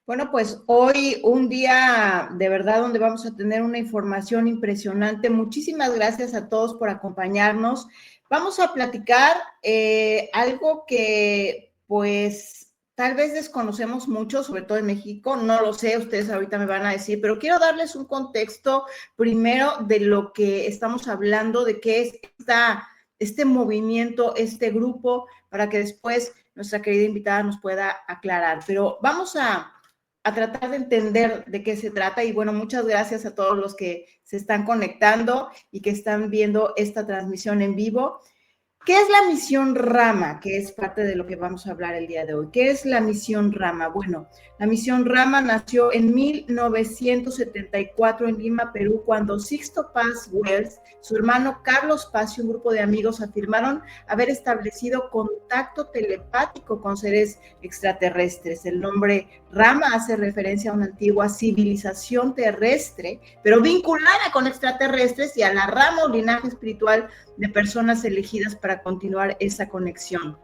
Bueno, pues hoy un día de verdad donde vamos a tener una información impresionante. Muchísimas gracias a todos por acompañarnos. Vamos a platicar algo que pues tal vez desconocemos mucho, sobre todo en México, no lo sé, ustedes ahorita me van a decir, pero quiero darles un contexto primero de lo que estamos hablando, de qué es este movimiento, este grupo, para que después nuestra querida invitada nos pueda aclarar. Pero vamos a tratar de entender de qué se trata. Y bueno, muchas gracias a todos los que se están conectando y que están viendo esta transmisión en vivo. ¿Qué es la misión Rama? Que es parte de lo que vamos a hablar el día de hoy. ¿Qué es la misión Rama? Bueno, la misión Rama nació en 1974 en Lima, Perú, cuando Sixto Paz Wells, su hermano Carlos Paz y un grupo de amigos afirmaron haber establecido contacto telepático con seres extraterrestres. El nombre Rama hace referencia a una antigua civilización terrestre, pero vinculada con extraterrestres y a la rama o linaje espiritual de personas elegidas para continuar esa conexión.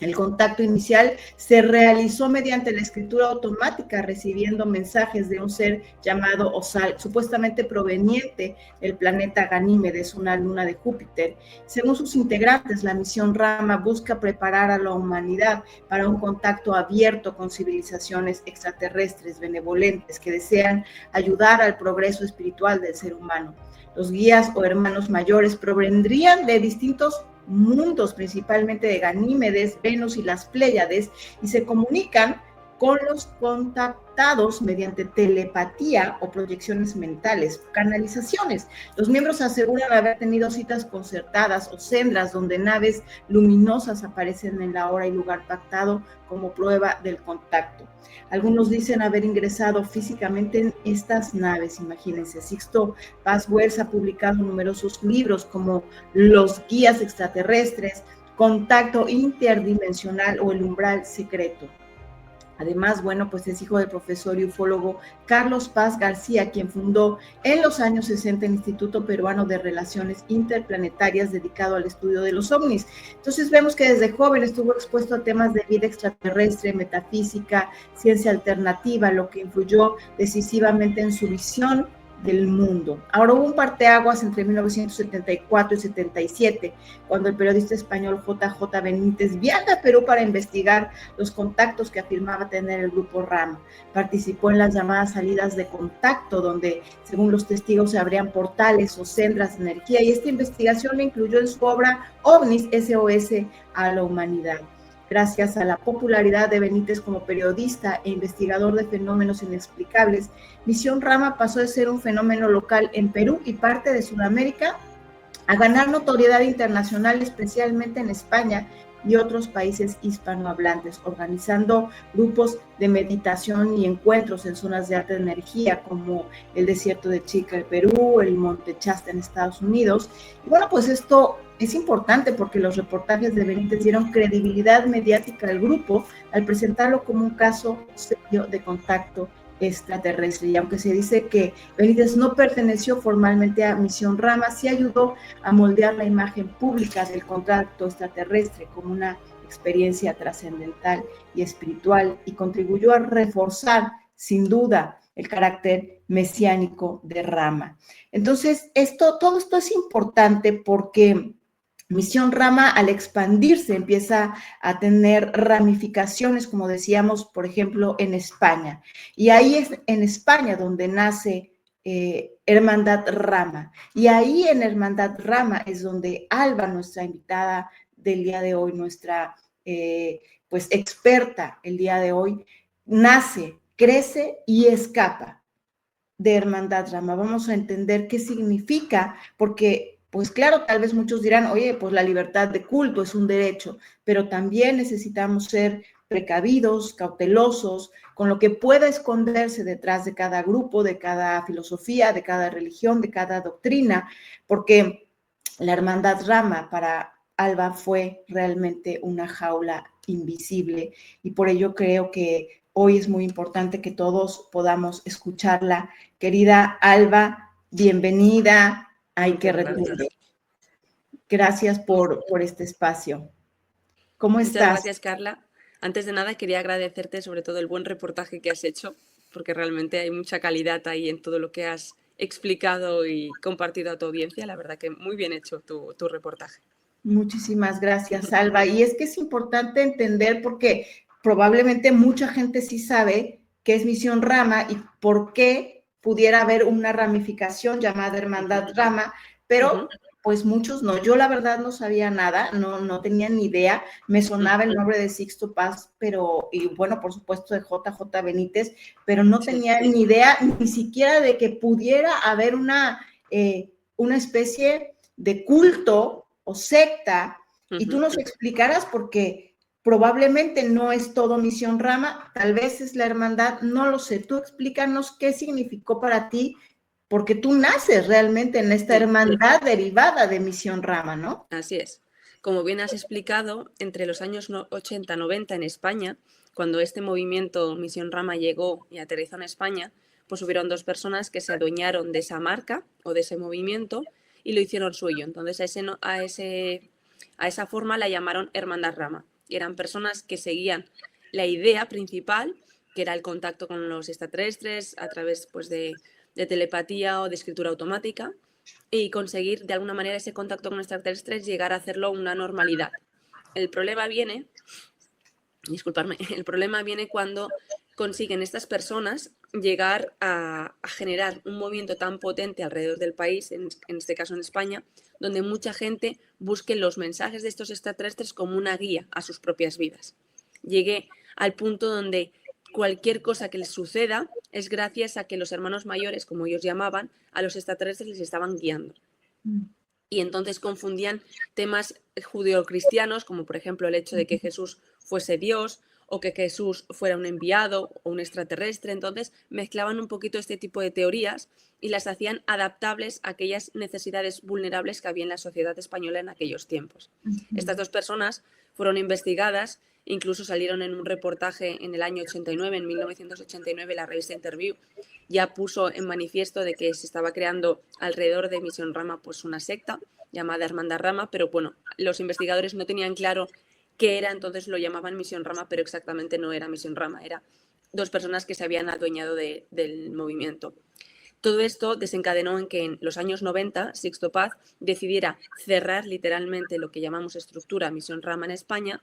El contacto inicial se realizó mediante la escritura automática, recibiendo mensajes de un ser llamado Osal, supuestamente proveniente del planeta Ganímedes, una luna de Júpiter. Según sus integrantes, la misión Rama busca preparar a la humanidad para un contacto abierto con civilizaciones extraterrestres benevolentes que desean ayudar al progreso espiritual del ser humano. Los guías o hermanos mayores provendrían de distintos mundos, principalmente de Ganímedes, Venus y las Pléyades, y se comunican con los contactados mediante telepatía o proyecciones mentales, canalizaciones. Los miembros aseguran haber tenido citas concertadas o sendas donde naves luminosas aparecen en la hora y lugar pactado como prueba del contacto. Algunos dicen haber ingresado físicamente en estas naves, imagínense. Sixto Paz Wells ha publicado numerosos libros como Los guías extraterrestres, Contacto interdimensional o El umbral secreto. Además, bueno, pues es hijo del profesor y ufólogo Carlos Paz García, quien fundó en los años 60 el Instituto Peruano de Relaciones Interplanetarias dedicado al estudio de los ovnis. Entonces vemos que desde joven estuvo expuesto a temas de vida extraterrestre, metafísica, ciencia alternativa, lo que influyó decisivamente en su visión del mundo. Ahora hubo un parteaguas entre 1974 y 77, cuando el periodista español JJ Benítez viaja a Perú para investigar los contactos que afirmaba tener el grupo RAM. Participó en las llamadas salidas de contacto, donde, según los testigos, se abrían portales o sendas de energía, y esta investigación le incluyó en su obra OVNIS SOS a la humanidad. Gracias a la popularidad de Benítez como periodista e investigador de fenómenos inexplicables, Misión Rama pasó de ser un fenómeno local en Perú y parte de Sudamérica a ganar notoriedad internacional, especialmente en España y otros países hispanohablantes, organizando grupos de meditación y encuentros en zonas de alta energía como el desierto de Chica en Perú, el Monte Shasta en Estados Unidos. Y bueno, pues esto es importante porque los reportajes de Benítez dieron credibilidad mediática al grupo al presentarlo como un caso serio de contacto extraterrestre. Y aunque se dice que Benítez no perteneció formalmente a Misión Rama, sí ayudó a moldear la imagen pública del contacto extraterrestre como una experiencia trascendental y espiritual, y contribuyó a reforzar, sin duda, el carácter mesiánico de Rama. Entonces, todo esto es importante porque Misión Rama, al expandirse, empieza a tener ramificaciones, como decíamos, por ejemplo, en España. Y ahí es en España donde nace Hermandad Rama. Y ahí en Hermandad Rama es donde Alba, nuestra invitada del día de hoy, nuestra pues experta el día de hoy, nace, crece y escapa de Hermandad Rama. Vamos a entender qué significa, porque pues claro, tal vez muchos dirán, oye, pues la libertad de culto es un derecho, pero también necesitamos ser precavidos, cautelosos, con lo que pueda esconderse detrás de cada grupo, de cada filosofía, de cada religión, de cada doctrina, porque la Hermandad Rama para Alba fue realmente una jaula invisible, y por ello creo que hoy es muy importante que todos podamos escucharla. Querida Alba, bienvenida. Hay que retener. Gracias por este espacio. ¿Cómo estás? Muchas gracias, Carla. Antes de nada, quería agradecerte sobre todo el buen reportaje que has hecho, porque realmente hay mucha calidad ahí en todo lo que has explicado y compartido a tu audiencia. La verdad que muy bien hecho tu reportaje. Muchísimas gracias, Alba. Y es que es importante entender porque probablemente mucha gente sí sabe qué es Misión Rama y por qué pudiera haber una ramificación llamada Hermandad Rama, pero pues muchos no. Yo la verdad no sabía nada, no tenía ni idea. Me sonaba el nombre de Sixto Paz, pero, y bueno, por supuesto de JJ Benítez, pero no tenía ni idea ni siquiera de que pudiera haber una especie de culto o secta, y tú nos explicarás porque probablemente no es todo Misión Rama, tal vez es la hermandad, no lo sé. Tú explícanos qué significó para ti, porque tú naces realmente en esta hermandad derivada de Misión Rama, ¿no? Así es. Como bien has explicado, entre los años 80-90 en España, cuando este movimiento Misión Rama llegó y aterrizó en España, pues hubieron dos personas que se adueñaron de esa marca o de ese movimiento y lo hicieron suyo. Entonces a esa forma la llamaron Hermandad Rama. Y eran personas que seguían la idea principal, que era el contacto con los extraterrestres a través pues, de telepatía o de escritura automática, y conseguir de alguna manera ese contacto con extraterrestres, llegar a hacerlo una normalidad. El problema viene, el problema viene cuando consiguen estas personas llegar a generar un movimiento tan potente alrededor del país, en este caso en España, donde mucha gente busque los mensajes de estos extraterrestres como una guía a sus propias vidas. Llegué al punto donde cualquier cosa que les suceda es gracias a que los hermanos mayores, como ellos llamaban, a los extraterrestres les estaban guiando. Y entonces confundían temas judeocristianos, como por ejemplo el hecho de que Jesús fuese Dios o que Jesús fuera un enviado o un extraterrestre. Entonces mezclaban un poquito este tipo de teorías y las hacían adaptables a aquellas necesidades vulnerables que había en la sociedad española en aquellos tiempos. Estas dos personas fueron investigadas, incluso salieron en un reportaje en el año 89, en 1989, la revista Interview ya puso en manifiesto de que se estaba creando alrededor de Misión Rama pues una secta llamada Hermandad Rama, pero bueno, los investigadores no tenían claro qué era, entonces lo llamaban Misión Rama, pero exactamente no era Misión Rama, era dos personas que se habían adueñado del movimiento. Todo esto desencadenó en que en los años 90 Sixto Paz decidiera cerrar literalmente lo que llamamos estructura Misión Rama en España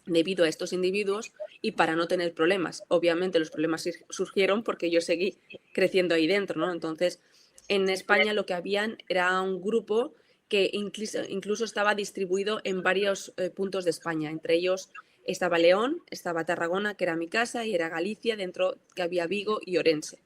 debido a estos individuos y para no tener problemas. Obviamente los problemas surgieron porque yo seguí creciendo ahí dentro, ¿no? Entonces, en España lo que habían era un grupo que incluso estaba distribuido en varios puntos de España. Entre ellos estaba León, estaba Tarragona, que era mi casa, y era Galicia, dentro que había Vigo y Orense.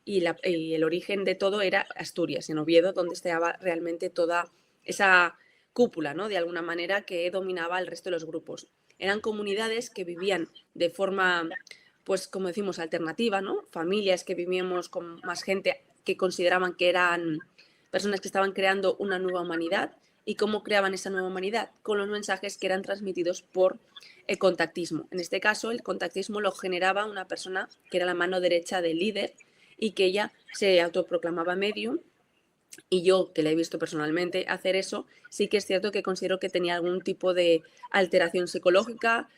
Y el origen de todo era Asturias, en Oviedo, donde estaba realmente toda esa cúpula, ¿no? De alguna manera, que dominaba el resto de los grupos. Eran comunidades que vivían de forma, pues como decimos, alternativa, ¿no? Familias que vivíamos con más gente que consideraban que eran personas que estaban creando una nueva humanidad. ¿Y cómo creaban esa nueva humanidad? Con los mensajes que eran transmitidos por el contactismo. En este caso, el contactismo lo generaba una persona que era la mano derecha del líder y que ella se autoproclamaba medium. Y yo, que la he visto personalmente hacer eso, sí que es cierto que considero que tenía algún tipo de alteración psicológica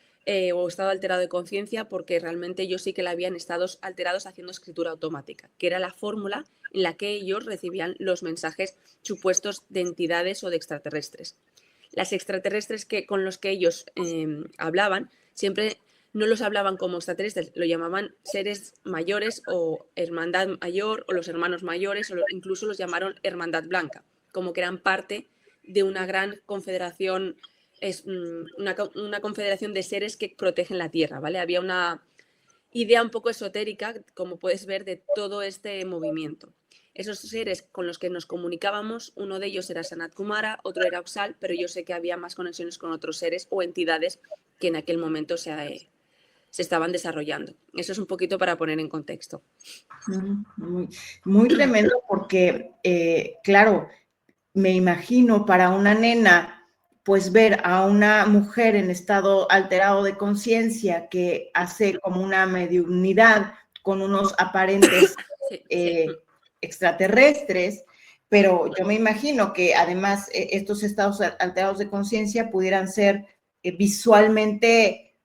o estado alterado de conciencia, porque realmente yo sí que la había en estados alterados haciendo escritura automática, que era la fórmula en la que ellos recibían los mensajes supuestos de entidades o de extraterrestres. Las extraterrestres con los que ellos hablaban siempre no los hablaban como extraterrestres, lo llamaban seres mayores o hermandad mayor o los hermanos mayores, o incluso los llamaron hermandad blanca, como que eran parte de una gran confederación, una confederación de seres que protegen la tierra, ¿vale? Había una idea un poco esotérica, como puedes ver, de todo este movimiento. Esos seres con los que nos comunicábamos, uno de ellos era Sanat Kumara, otro era Oxal, pero yo sé que había más conexiones con otros seres o entidades que en aquel momento se estaban desarrollando. Eso es un poquito para poner en contexto. Muy tremendo porque, claro, me imagino para una nena, pues ver a una mujer en estado alterado de conciencia que hace como una mediunidad con unos aparentes extraterrestres, pero yo me imagino que además estos estados alterados de conciencia pudieran ser visualmente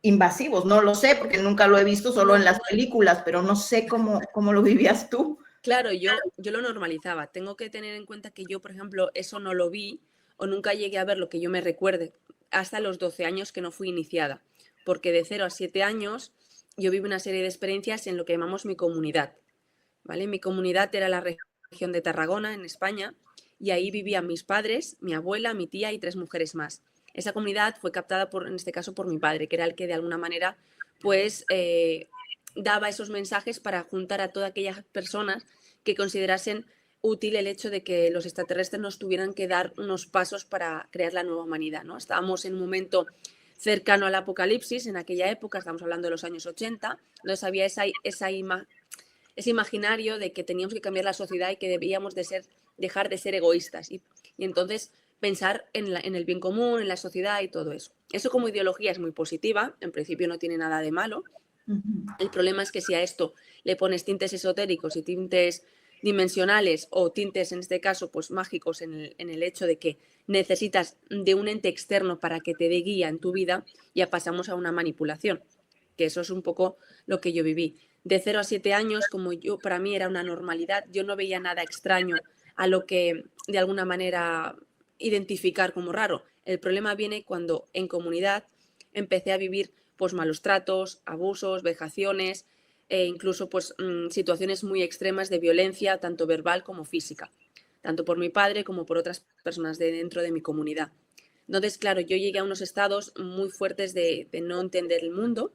invasivos, no lo sé, porque nunca lo he visto, solo en las películas, pero no sé cómo lo vivías tú. Claro, yo lo normalizaba. Tengo que tener en cuenta que yo, por ejemplo, eso no lo vi o nunca llegué a ver lo que yo me recuerde hasta los 12 años que no fui iniciada, porque de 0 a 7 años yo viví una serie de experiencias en lo que llamamos mi comunidad, ¿vale? Mi comunidad era la región de Tarragona, en España, y ahí vivían mis padres, mi abuela, mi tía y 3 mujeres más. Esa comunidad fue captada, en este caso, por mi padre, que era el que de alguna manera, pues, daba esos mensajes para juntar a todas aquellas personas que considerasen útil el hecho de que los extraterrestres nos tuvieran que dar unos pasos para crear la nueva humanidad, ¿no? Estábamos en un momento cercano al apocalipsis, en aquella época, estamos hablando de los años 80, entonces había ese imaginario de que teníamos que cambiar la sociedad y que debíamos dejar de ser egoístas y entonces pensar en el bien común, en la sociedad y todo eso. Eso como ideología es muy positiva, en principio no tiene nada de malo. El problema es que si a esto le pones tintes esotéricos y tintes dimensionales o tintes, en este caso, pues mágicos en el hecho de que necesitas de un ente externo para que te dé guía en tu vida, ya pasamos a una manipulación, que eso es un poco lo que yo viví. De 0 a 7 años, como yo, para mí era una normalidad, yo no veía nada extraño a lo que de alguna manera identificar como raro. El problema viene cuando en comunidad empecé a vivir pues malos tratos, abusos, vejaciones e incluso pues situaciones muy extremas de violencia, tanto verbal como física, tanto por mi padre como por otras personas de dentro de mi comunidad. Entonces, claro, yo llegué a unos estados muy fuertes de no entender el mundo.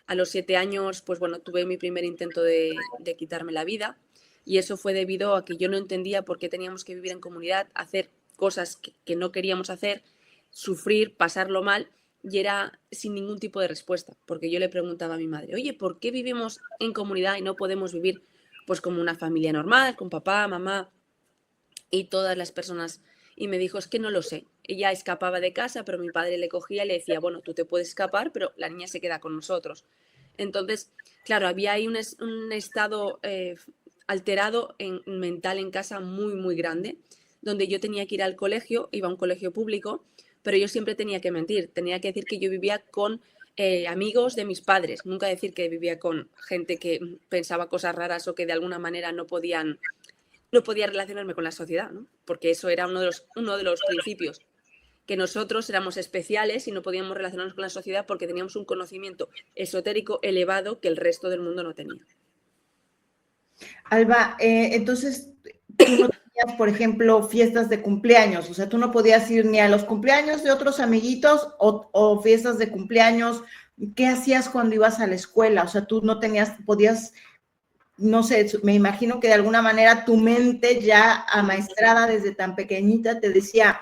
A los 7 años, pues bueno, tuve mi primer intento de quitarme la vida y eso fue debido a que yo no entendía por qué teníamos que vivir en comunidad, hacer cosas que no queríamos hacer, sufrir, pasarlo mal y era sin ningún tipo de respuesta, porque yo le preguntaba a mi madre, oye, ¿por qué vivimos en comunidad y no podemos vivir pues como una familia normal, con papá, mamá y todas las personas? Y me dijo, es que no lo sé. Ella escapaba de casa, pero mi padre le cogía y le decía, bueno, tú te puedes escapar, pero la niña se queda con nosotros. Entonces, claro, había ahí un estado alterado mental en casa muy, muy grande, donde yo tenía que ir al colegio, iba a un colegio público, pero yo siempre tenía que mentir, tenía que decir que yo vivía con amigos de mis padres, nunca decir que vivía con gente que pensaba cosas raras o que de alguna manera no podía relacionarme con la sociedad, ¿no? Porque eso era uno de los principios, que nosotros éramos especiales y no podíamos relacionarnos con la sociedad porque teníamos un conocimiento esotérico elevado que el resto del mundo no tenía. Alba, entonces tú no tenías, por ejemplo, fiestas de cumpleaños, o sea, tú no podías ir ni a los cumpleaños de otros amiguitos o fiestas de cumpleaños. ¿Qué hacías cuando ibas a la escuela? O sea, tú no podías, no sé, me imagino que de alguna manera tu mente ya amaestrada desde tan pequeñita te decía,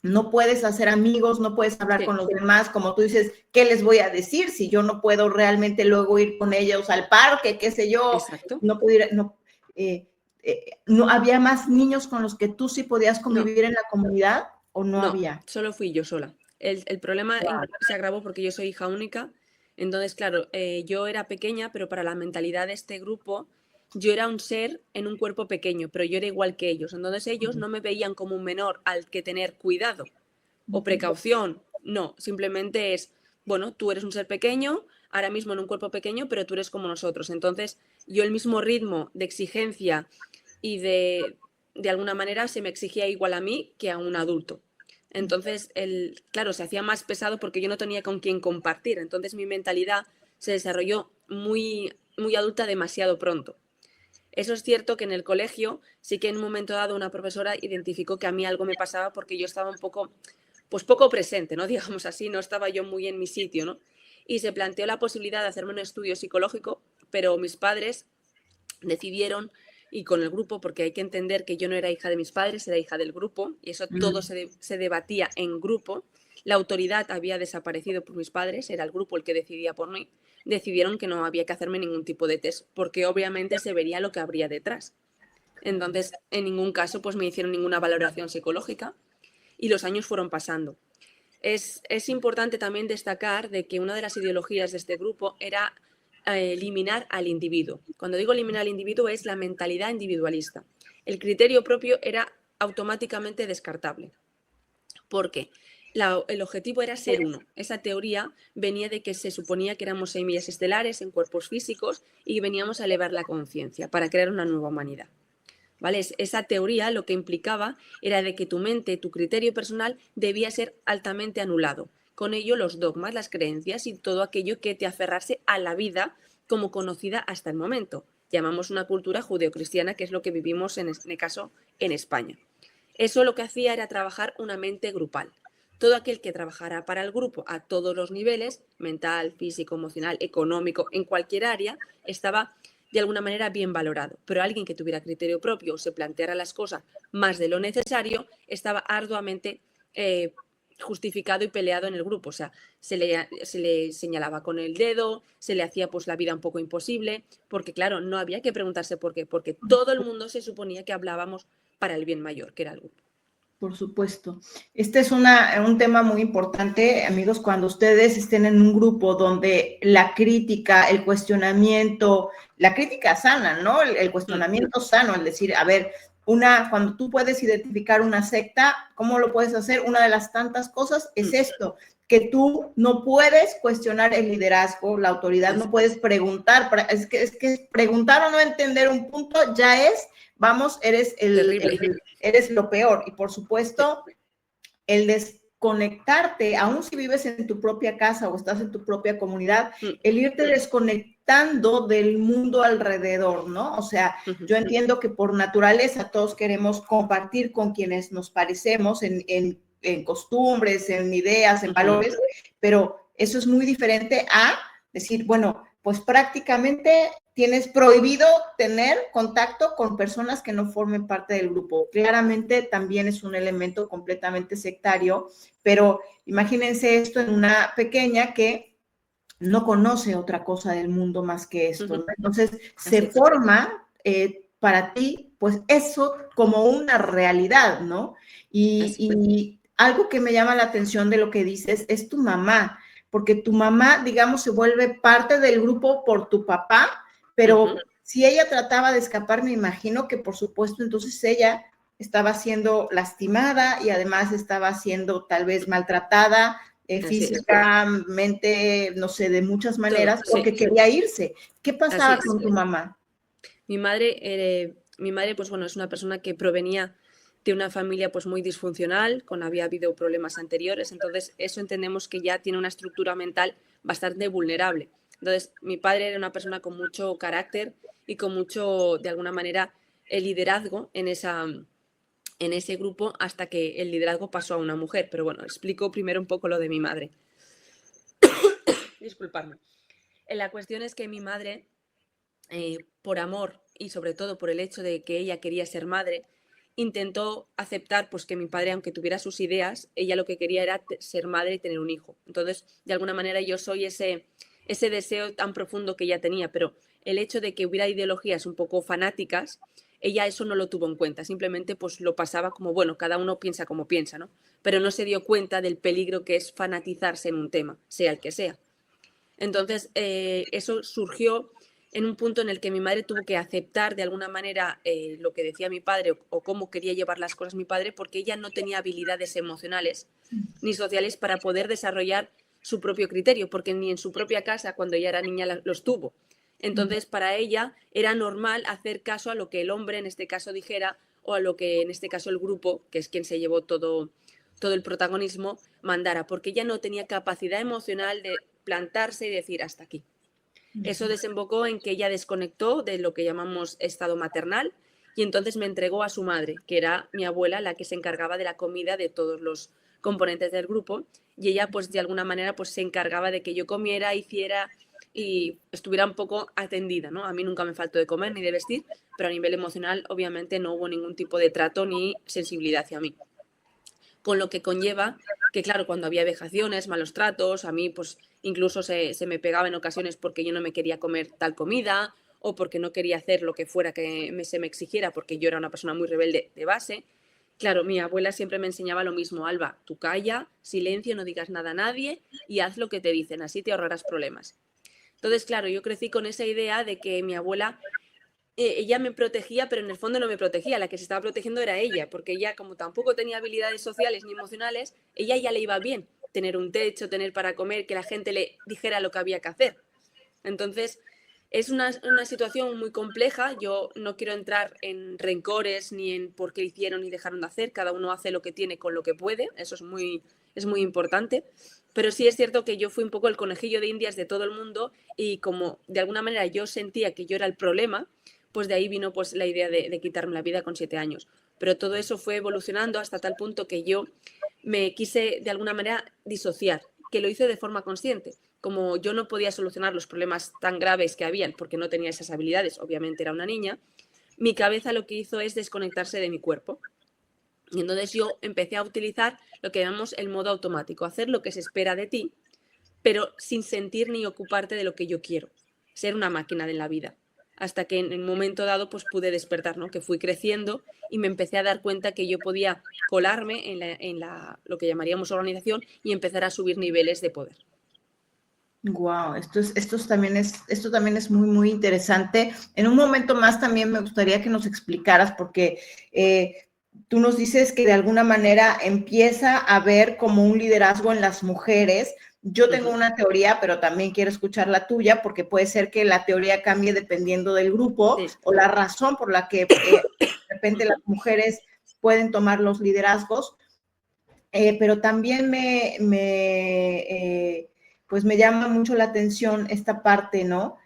no puedes hacer amigos, no puedes hablar con los demás, como tú dices, ¿qué les voy a decir si yo no puedo realmente luego ir con ellos al parque, qué sé yo? Exacto. No pudiera, no había más niños con los que tú sí podías convivir en la comunidad o no había. Solo fui yo sola. El problema se agravó porque yo soy hija única. Entonces, claro, yo era pequeña, pero para la mentalidad de este grupo, yo era un ser en un cuerpo pequeño, pero yo era igual que ellos. Entonces ellos no me veían como un menor al que tener cuidado o precaución. No, simplemente es, bueno, tú eres un ser pequeño, ahora mismo en un cuerpo pequeño, pero tú eres como nosotros. Entonces, yo el mismo ritmo de exigencia y de alguna manera se me exigía igual a mí que a un adulto. Entonces, claro, se hacía más pesado porque yo no tenía con quién compartir. Entonces, mi mentalidad se desarrolló muy, muy adulta demasiado pronto. Eso es cierto que en el colegio sí que en un momento dado una profesora identificó que a mí algo me pasaba porque yo estaba un poco, pues poco presente, ¿no? Digamos así, no estaba yo muy en mi sitio, ¿no? Y se planteó la posibilidad de hacerme un estudio psicológico, pero mis padres decidieron, y con el grupo, porque hay que entender que yo no era hija de mis padres, era hija del grupo, y eso todo se debatía en grupo. La autoridad había desaparecido por mis padres, era el grupo el que decidía por mí. Decidieron que no había que hacerme ningún tipo de test, porque obviamente se vería lo que habría detrás. Entonces, en ningún caso pues me hicieron ninguna valoración psicológica y los años fueron pasando. Es importante también destacar de que una de las ideologías de este grupo era eliminar al individuo. Cuando digo eliminar al individuo es la mentalidad individualista. El criterio propio era automáticamente descartable. ¿Por qué? el objetivo era ser uno. Esa teoría venía de que se suponía que éramos semillas estelares en cuerpos físicos y veníamos a elevar la conciencia para crear una nueva humanidad. ¿Vale? Esa teoría lo que implicaba era de que tu mente, tu criterio personal debía ser altamente anulado. Con ello los dogmas, las creencias y todo aquello que te aferrase a la vida como conocida hasta el momento. Llamamos una cultura judeocristiana, que es lo que vivimos en este caso en España. Eso lo que hacía era trabajar una mente grupal. Todo aquel que trabajara para el grupo a todos los niveles, mental, físico, emocional, económico, en cualquier área, estaba de alguna manera bien valorado. Pero alguien que tuviera criterio propio o se planteara las cosas más de lo necesario, estaba arduamente justificado y peleado en el grupo. O sea, se le señalaba con el dedo, se le hacía pues la vida un poco imposible, porque claro, no había que preguntarse por qué, porque todo el mundo se suponía que hablábamos para el bien mayor, que era el grupo. Por supuesto. Este es un tema muy importante, amigos, cuando ustedes estén en un grupo donde la crítica, el cuestionamiento, la crítica sana, ¿no? El cuestionamiento sano, el decir, a ver, cuando tú puedes identificar una secta, ¿cómo lo puedes hacer? Una de las tantas cosas es esto, que tú no puedes cuestionar el liderazgo, la autoridad, no puedes preguntar, es que preguntar o no entender un punto ya es, vamos, eres eres lo peor. Y por supuesto, el desconectarte, aun si vives en tu propia casa o estás en tu propia comunidad, el irte desconectando del mundo alrededor, ¿no? O sea, yo entiendo que por naturaleza todos queremos compartir con quienes nos parecemos en costumbres, en ideas, en valores, pero eso es muy diferente a decir, bueno, pues prácticamente tienes prohibido tener contacto con personas que no formen parte del grupo. Claramente también es un elemento completamente sectario, pero imagínense esto en una pequeña que no conoce otra cosa del mundo más que esto, ¿no? Entonces se forma para ti, pues eso como una realidad, ¿no? Y algo que me llama la atención de lo que dices es tu mamá, porque tu mamá, digamos, se vuelve parte del grupo por tu papá, pero si ella trataba de escapar, me imagino que por supuesto entonces ella estaba siendo lastimada y además estaba siendo tal vez maltratada físicamente, no sé, de muchas maneras, porque quería irse. ¿Qué pasaba con tu mamá? Mi madre, pues bueno, es una persona que provenía de una familia pues muy disfuncional, había habido problemas anteriores, entonces eso entendemos que ya tiene una estructura mental bastante vulnerable. Entonces, mi padre era una persona con mucho carácter y con mucho, de alguna manera, el liderazgo en ese grupo hasta que el liderazgo pasó a una mujer. Pero bueno, explico primero un poco lo de mi madre. Disculpadme. La cuestión es que mi madre, por amor y sobre todo por el hecho de que ella quería ser madre, intentó aceptar pues que mi padre, aunque tuviera sus ideas, ella lo que quería era ser madre y tener un hijo. Entonces, de alguna manera yo soy ese deseo tan profundo que ella tenía, pero el hecho de que hubiera ideologías un poco fanáticas, ella eso no lo tuvo en cuenta, simplemente pues lo pasaba como, bueno, cada uno piensa como piensa, ¿no? Pero no se dio cuenta del peligro que es fanatizarse en un tema, sea el que sea. Entonces, eso surgió en un punto en el que mi madre tuvo que aceptar de alguna manera lo que decía mi padre o cómo quería llevar las cosas mi padre, porque ella no tenía habilidades emocionales ni sociales para poder desarrollar su propio criterio, porque ni en su propia casa, cuando ella era niña, los tuvo. Entonces, para ella era normal hacer caso a lo que el hombre, en este caso, dijera, o a lo que, en este caso, el grupo, que es quien se llevó todo el protagonismo, mandara, porque ella no tenía capacidad emocional de plantarse y decir hasta aquí. Eso desembocó en que ella desconectó de lo que llamamos estado maternal y entonces me entregó a su madre, que era mi abuela, la que se encargaba de la comida de todos los componentes del grupo, y ella pues de alguna manera pues se encargaba de que yo comiera, hiciera y estuviera un poco atendida, ¿no? A mí nunca me faltó de comer ni de vestir, pero a nivel emocional obviamente no hubo ningún tipo de trato ni sensibilidad hacia mí. Con lo que conlleva que, claro, cuando había vejaciones, malos tratos, a mí pues incluso se me pegaba en ocasiones porque yo no me quería comer tal comida o porque no quería hacer lo que fuera que se me exigiera porque yo era una persona muy rebelde de base. Claro, mi abuela siempre me enseñaba lo mismo, Alba, tú calla, silencio, no digas nada a nadie y haz lo que te dicen, así te ahorrarás problemas. Entonces, claro, yo crecí con esa idea de que mi abuela ella me protegía, pero en el fondo no me protegía, la que se estaba protegiendo era ella, porque ella, como tampoco tenía habilidades sociales ni emocionales, ella ya le iba bien tener un techo, tener para comer, que la gente le dijera lo que había que hacer. Entonces, es una situación muy compleja. Yo no quiero entrar en rencores ni en por qué hicieron y dejaron de hacer. Cada uno hace lo que tiene con lo que puede. Eso es muy importante. Pero sí es cierto que yo fui un poco el conejillo de indias de todo el mundo y como de alguna manera yo sentía que yo era el problema, pues de ahí vino pues la idea de quitarme la vida con 7 años. Pero todo eso fue evolucionando hasta tal punto que yo me quise de alguna manera disociar, que lo hice de forma consciente. Como yo no podía solucionar los problemas tan graves que habían porque no tenía esas habilidades, obviamente era una niña, mi cabeza lo que hizo es desconectarse de mi cuerpo. Y entonces yo empecé a utilizar lo que llamamos el modo automático, hacer lo que se espera de ti, pero sin sentir ni ocuparte de lo que yo quiero, ser una máquina de la vida. Hasta que en el momento dado pues pude despertar, ¿no? Que fui creciendo y me empecé a dar cuenta que yo podía colarme lo que llamaríamos organización y empezar a subir niveles de poder. Wow, esto también es muy, muy interesante. En un momento más también me gustaría que nos explicaras, porque tú nos dices que de alguna manera empieza a haber como un liderazgo en las mujeres. Yo tengo una teoría, pero también quiero escuchar la tuya, porque puede ser que la teoría cambie dependiendo del grupo o la razón por la que de repente las mujeres pueden tomar los liderazgos. Pero también pues me llama mucho la atención esta parte, ¿no?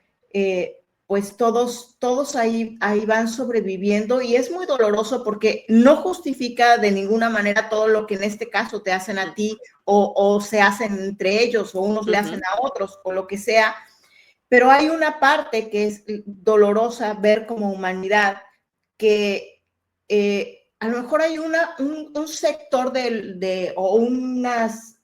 Pues todos ahí van sobreviviendo y es muy doloroso porque no justifica de ninguna manera todo lo que en este caso te hacen a ti o se hacen entre ellos o unos le hacen a otros o lo que sea, pero hay una parte que es dolorosa ver como humanidad que a lo mejor hay un sector o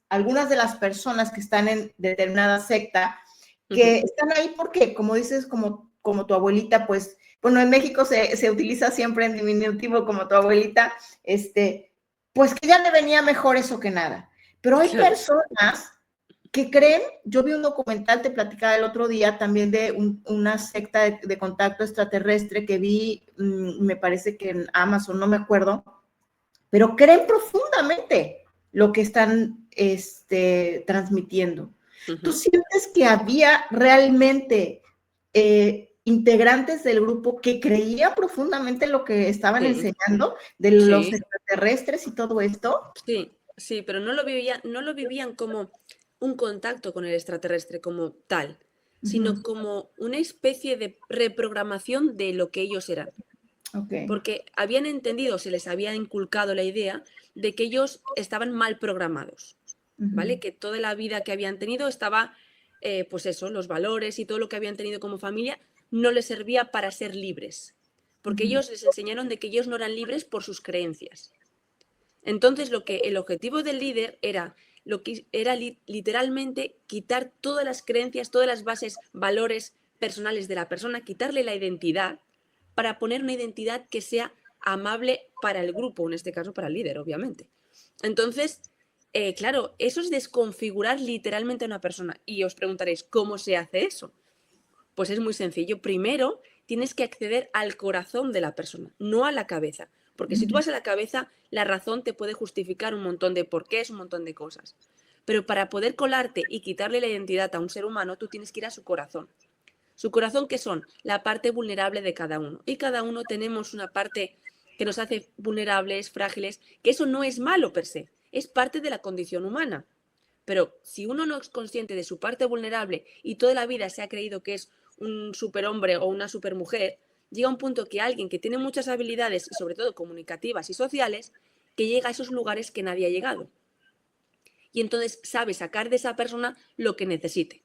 algunas de las personas que están en determinada secta que están ahí porque, como dices, como tu abuelita, pues, bueno, en México se utiliza siempre en diminutivo como tu abuelita, pues que ya le venía mejor eso que nada. Pero hay personas que creen, yo vi un documental, te platicaba el otro día también de una secta de contacto extraterrestre que vi, me parece que en Amazon, no me acuerdo, pero creen profundamente lo que están transmitiendo. ¿Tú sientes que había realmente integrantes del grupo que creían profundamente lo que estaban enseñando de los extraterrestres y todo esto? Sí, pero no lo vivían como un contacto con el extraterrestre como tal, sino como una especie de reprogramación de lo que ellos eran. Porque habían entendido, se les había inculcado la idea de que ellos estaban mal programados, ¿vale? Que toda la vida que habían tenido estaba, pues eso, los valores y todo lo que habían tenido como familia no les servía para ser libres, porque ellos les enseñaron de que ellos no eran libres por sus creencias. Entonces, el objetivo del líder era literalmente quitar todas las creencias, todas las bases, valores personales de la persona, quitarle la identidad para poner una identidad que sea amable para el grupo, en este caso para el líder, obviamente. Entonces, claro, eso es desconfigurar literalmente a una persona. Y os preguntaréis, ¿cómo se hace eso? Pues es muy sencillo. Primero, tienes que acceder al corazón de la persona, no a la cabeza. Porque si tú vas a la cabeza, la razón te puede justificar un montón de porqués, un montón de cosas. Pero para poder colarte y quitarle la identidad a un ser humano, tú tienes que ir a su corazón. Su corazón, ¿qué son? La parte vulnerable de cada uno. Y cada uno tenemos una parte que nos hace vulnerables, frágiles, que eso no es malo per se, es parte de la condición humana. Pero si uno no es consciente de su parte vulnerable y toda la vida se ha creído que es un superhombre o una supermujer, llega un punto que alguien que tiene muchas habilidades, y sobre todo comunicativas y sociales, que llega a esos lugares que nadie ha llegado. Y entonces sabe sacar de esa persona lo que necesite.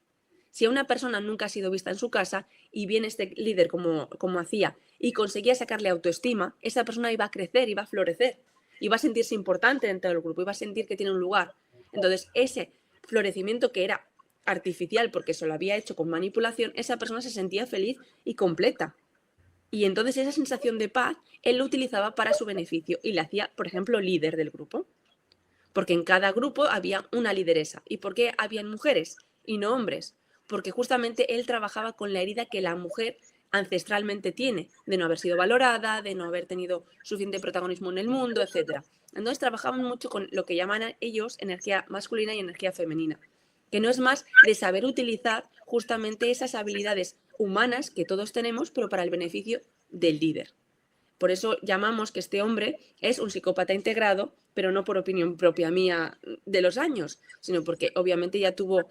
Si a una persona nunca ha sido vista en su casa y viene este líder como hacía y conseguía sacarle autoestima, esa persona iba a crecer, iba a florecer, iba a sentirse importante dentro del grupo, iba a sentir que tiene un lugar. Entonces, ese florecimiento que era artificial porque se lo había hecho con manipulación, esa persona se sentía feliz y completa. Y entonces esa sensación de paz él lo utilizaba para su beneficio y le hacía, por ejemplo, líder del grupo. Porque en cada grupo había una lideresa. ¿Y por qué habían mujeres y no hombres? Porque justamente él trabajaba con la herida que la mujer ancestralmente tiene, de no haber sido valorada, de no haber tenido suficiente protagonismo en el mundo, etc. Entonces trabajaban mucho con lo que llaman ellos energía masculina y energía femenina, que no es más de saber utilizar justamente esas habilidades humanas que todos tenemos, pero para el beneficio del líder. Por eso llamamos que este hombre es un psicópata integrado, pero no por opinión propia mía de los años, sino porque obviamente ya tuvo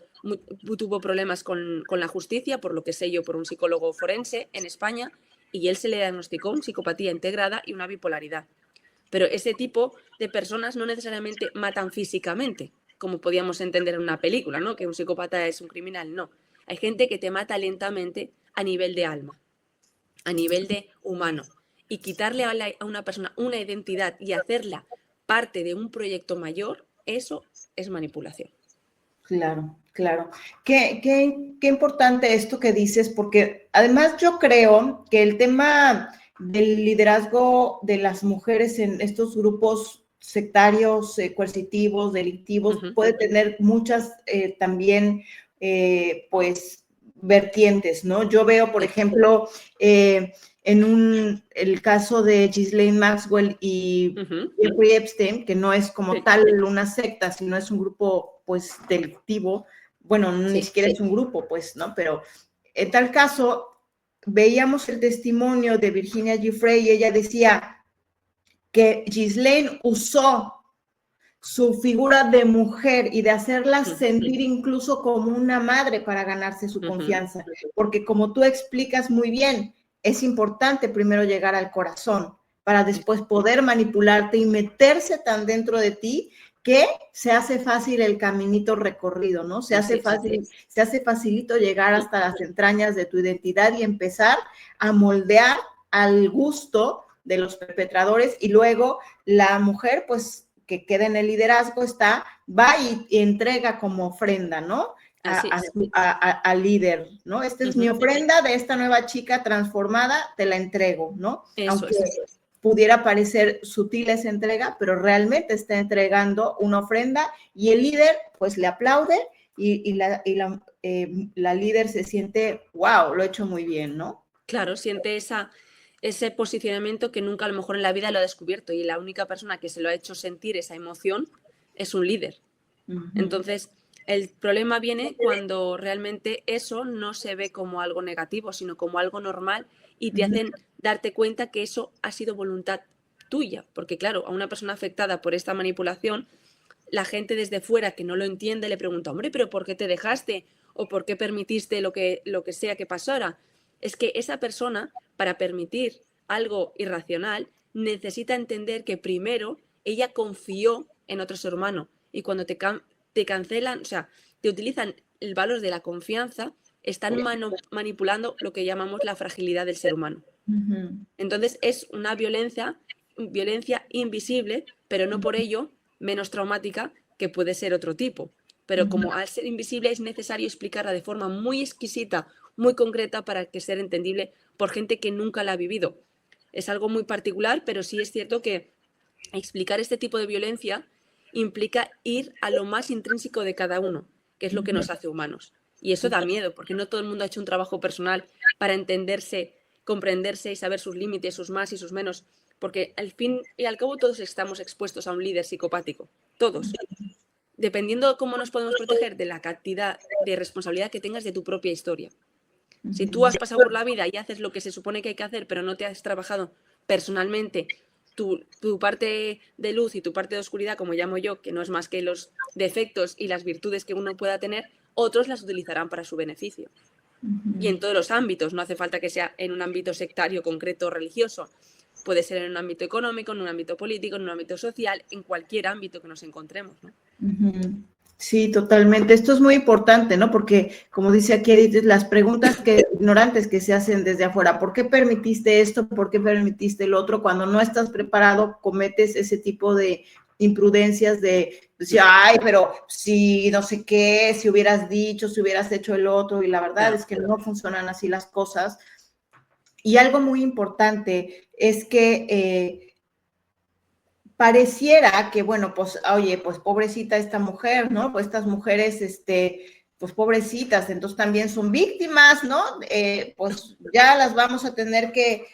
problemas con la justicia, por lo que sé yo, por un psicólogo forense en España, y él se le diagnosticó una psicopatía integrada y una bipolaridad. Pero ese tipo de personas no necesariamente matan físicamente, como podíamos entender en una película, ¿no? Que un psicópata es un criminal, no. Hay gente que te mata lentamente a nivel de alma, a nivel de humano. Y quitarle a una persona una identidad y hacerla parte de un proyecto mayor, eso es manipulación. Claro, claro. Qué importante esto que dices, porque además yo creo que el tema del liderazgo de las mujeres en estos grupos sectarios, coercitivos, delictivos, puede tener muchas también, pues, vertientes, ¿no? Yo veo, por ejemplo, en el caso de Ghislaine Maxwell y Jeffrey Epstein, que no es como tal una secta, sino es un grupo, pues, delictivo. Bueno, ni siquiera es un grupo, pues, ¿no? Pero en tal caso, veíamos el testimonio de Virginia Giuffre y ella decía que Ghislaine usó su figura de mujer y de hacerla sentir incluso como una madre para ganarse su confianza, porque como tú explicas muy bien, es importante primero llegar al corazón para después poder manipularte y meterse tan dentro de ti que se hace fácil el caminito recorrido, ¿no? Se hace facilito llegar hasta las entrañas de tu identidad y empezar a moldear al gusto de los perpetradores, y luego la mujer, pues, que queda en el liderazgo, va y entrega como ofrenda, ¿no? Al líder, ¿no? Esta es mi ofrenda de esta nueva chica transformada, te la entrego, ¿no? Aunque pudiera parecer sutil esa entrega, pero realmente está entregando una ofrenda y el líder, pues, le aplaude y la líder se siente, wow, lo he hecho muy bien, ¿no? Claro, siente ese posicionamiento que nunca a lo mejor en la vida lo ha descubierto, y la única persona que se lo ha hecho sentir esa emoción es un líder. Entonces, el problema viene cuando realmente eso no se ve como algo negativo, sino como algo normal, y te hacen darte cuenta que eso ha sido voluntad tuya. Porque claro, a una persona afectada por esta manipulación, la gente desde fuera que no lo entiende le pregunta, hombre, ¿pero por qué te dejaste? ¿O por qué permitiste lo que sea que pasara? Es que esa persona, para permitir algo irracional, necesita entender que primero ella confió en otro ser humano, y cuando te cancelan, o sea, te utilizan el valor de la confianza, están manipulando lo que llamamos la fragilidad del ser humano. Entonces es una violencia invisible, pero no por ello menos traumática que puede ser otro tipo. Pero como al ser invisible es necesario explicarla de forma muy exquisita, muy concreta, para que sea entendible por gente que nunca la ha vivido. Es algo muy particular, pero sí es cierto que explicar este tipo de violencia implica ir a lo más intrínseco de cada uno, que es lo que nos hace humanos. Y eso da miedo, porque no todo el mundo ha hecho un trabajo personal para entenderse, comprenderse y saber sus límites, sus más y sus menos, porque al fin y al cabo todos estamos expuestos a un líder psicopático, todos. Dependiendo de cómo nos podemos proteger de la cantidad de responsabilidad que tengas de tu propia historia. Si tú has pasado por la vida y haces lo que se supone que hay que hacer, pero no te has trabajado personalmente tu parte de luz y tu parte de oscuridad, como llamo yo, que no es más que los defectos y las virtudes que uno pueda tener, otros las utilizarán para su beneficio. Y en todos los ámbitos, no hace falta que sea en un ámbito sectario, concreto, religioso. Puede ser en un ámbito económico, en un ámbito político, en un ámbito social, en cualquier ámbito que nos encontremos, ¿no? Sí, totalmente. Esto es muy importante, ¿no? Porque, como dice aquí Edith, las preguntas ignorantes que se hacen desde afuera, ¿por qué permitiste esto? ¿Por qué permitiste el otro? Cuando no estás preparado, cometes ese tipo de imprudencias de decir, ay, pero si no sé qué, si hubieras dicho, si hubieras hecho el otro, y la verdad es que no funcionan así las cosas. Y algo muy importante es que pareciera que, bueno, pues, oye, pues pobrecita esta mujer, ¿no? Pues estas mujeres, pues pobrecitas, entonces también son víctimas, ¿no? Pues ya las vamos a tener que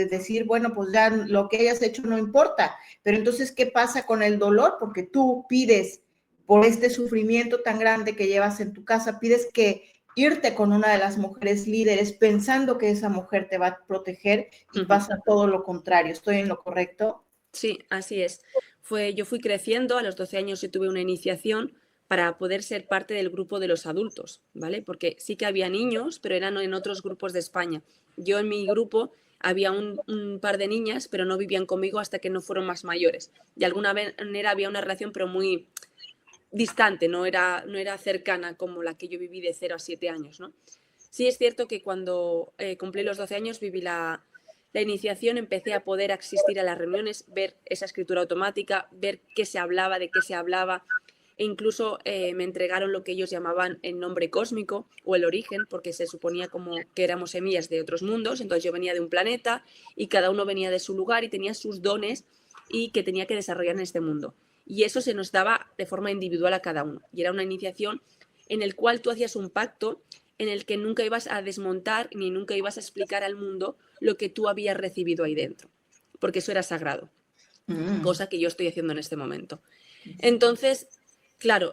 decir, bueno, pues ya lo que hayas hecho no importa, pero entonces, ¿qué pasa con el dolor? Porque tú pides por este sufrimiento tan grande que llevas en tu casa, pides que irte con una de las mujeres líderes pensando que esa mujer te va a proteger y pasa todo lo contrario. ¿Estoy en lo correcto? Sí, así es. Yo fui creciendo, a los 12 años yo tuve una iniciación para poder ser parte del grupo de los adultos, ¿vale? Porque sí que había niños, pero eran en otros grupos de España. Yo en mi grupo había un par de niñas, pero no vivían conmigo hasta que no fueron más mayores. De alguna manera había una relación, pero muy distante, no era cercana como la que yo viví de 0 a 7 años, ¿no? Sí es cierto que cuando cumplí los 12 años viví la iniciación, empecé a poder asistir a las reuniones, ver esa escritura automática, ver qué se hablaba, de qué se hablaba, e incluso me entregaron lo que ellos llamaban el nombre cósmico o el origen, porque se suponía como que éramos semillas de otros mundos, entonces yo venía de un planeta y cada uno venía de su lugar y tenía sus dones y que tenía que desarrollar en este mundo. Y eso se nos daba de forma individual a cada uno. Y era una iniciación en el cual tú hacías un pacto en el que nunca ibas a desmontar ni nunca ibas a explicar al mundo lo que tú habías recibido ahí dentro, porque eso era sagrado, cosa que yo estoy haciendo en este momento. Entonces, claro,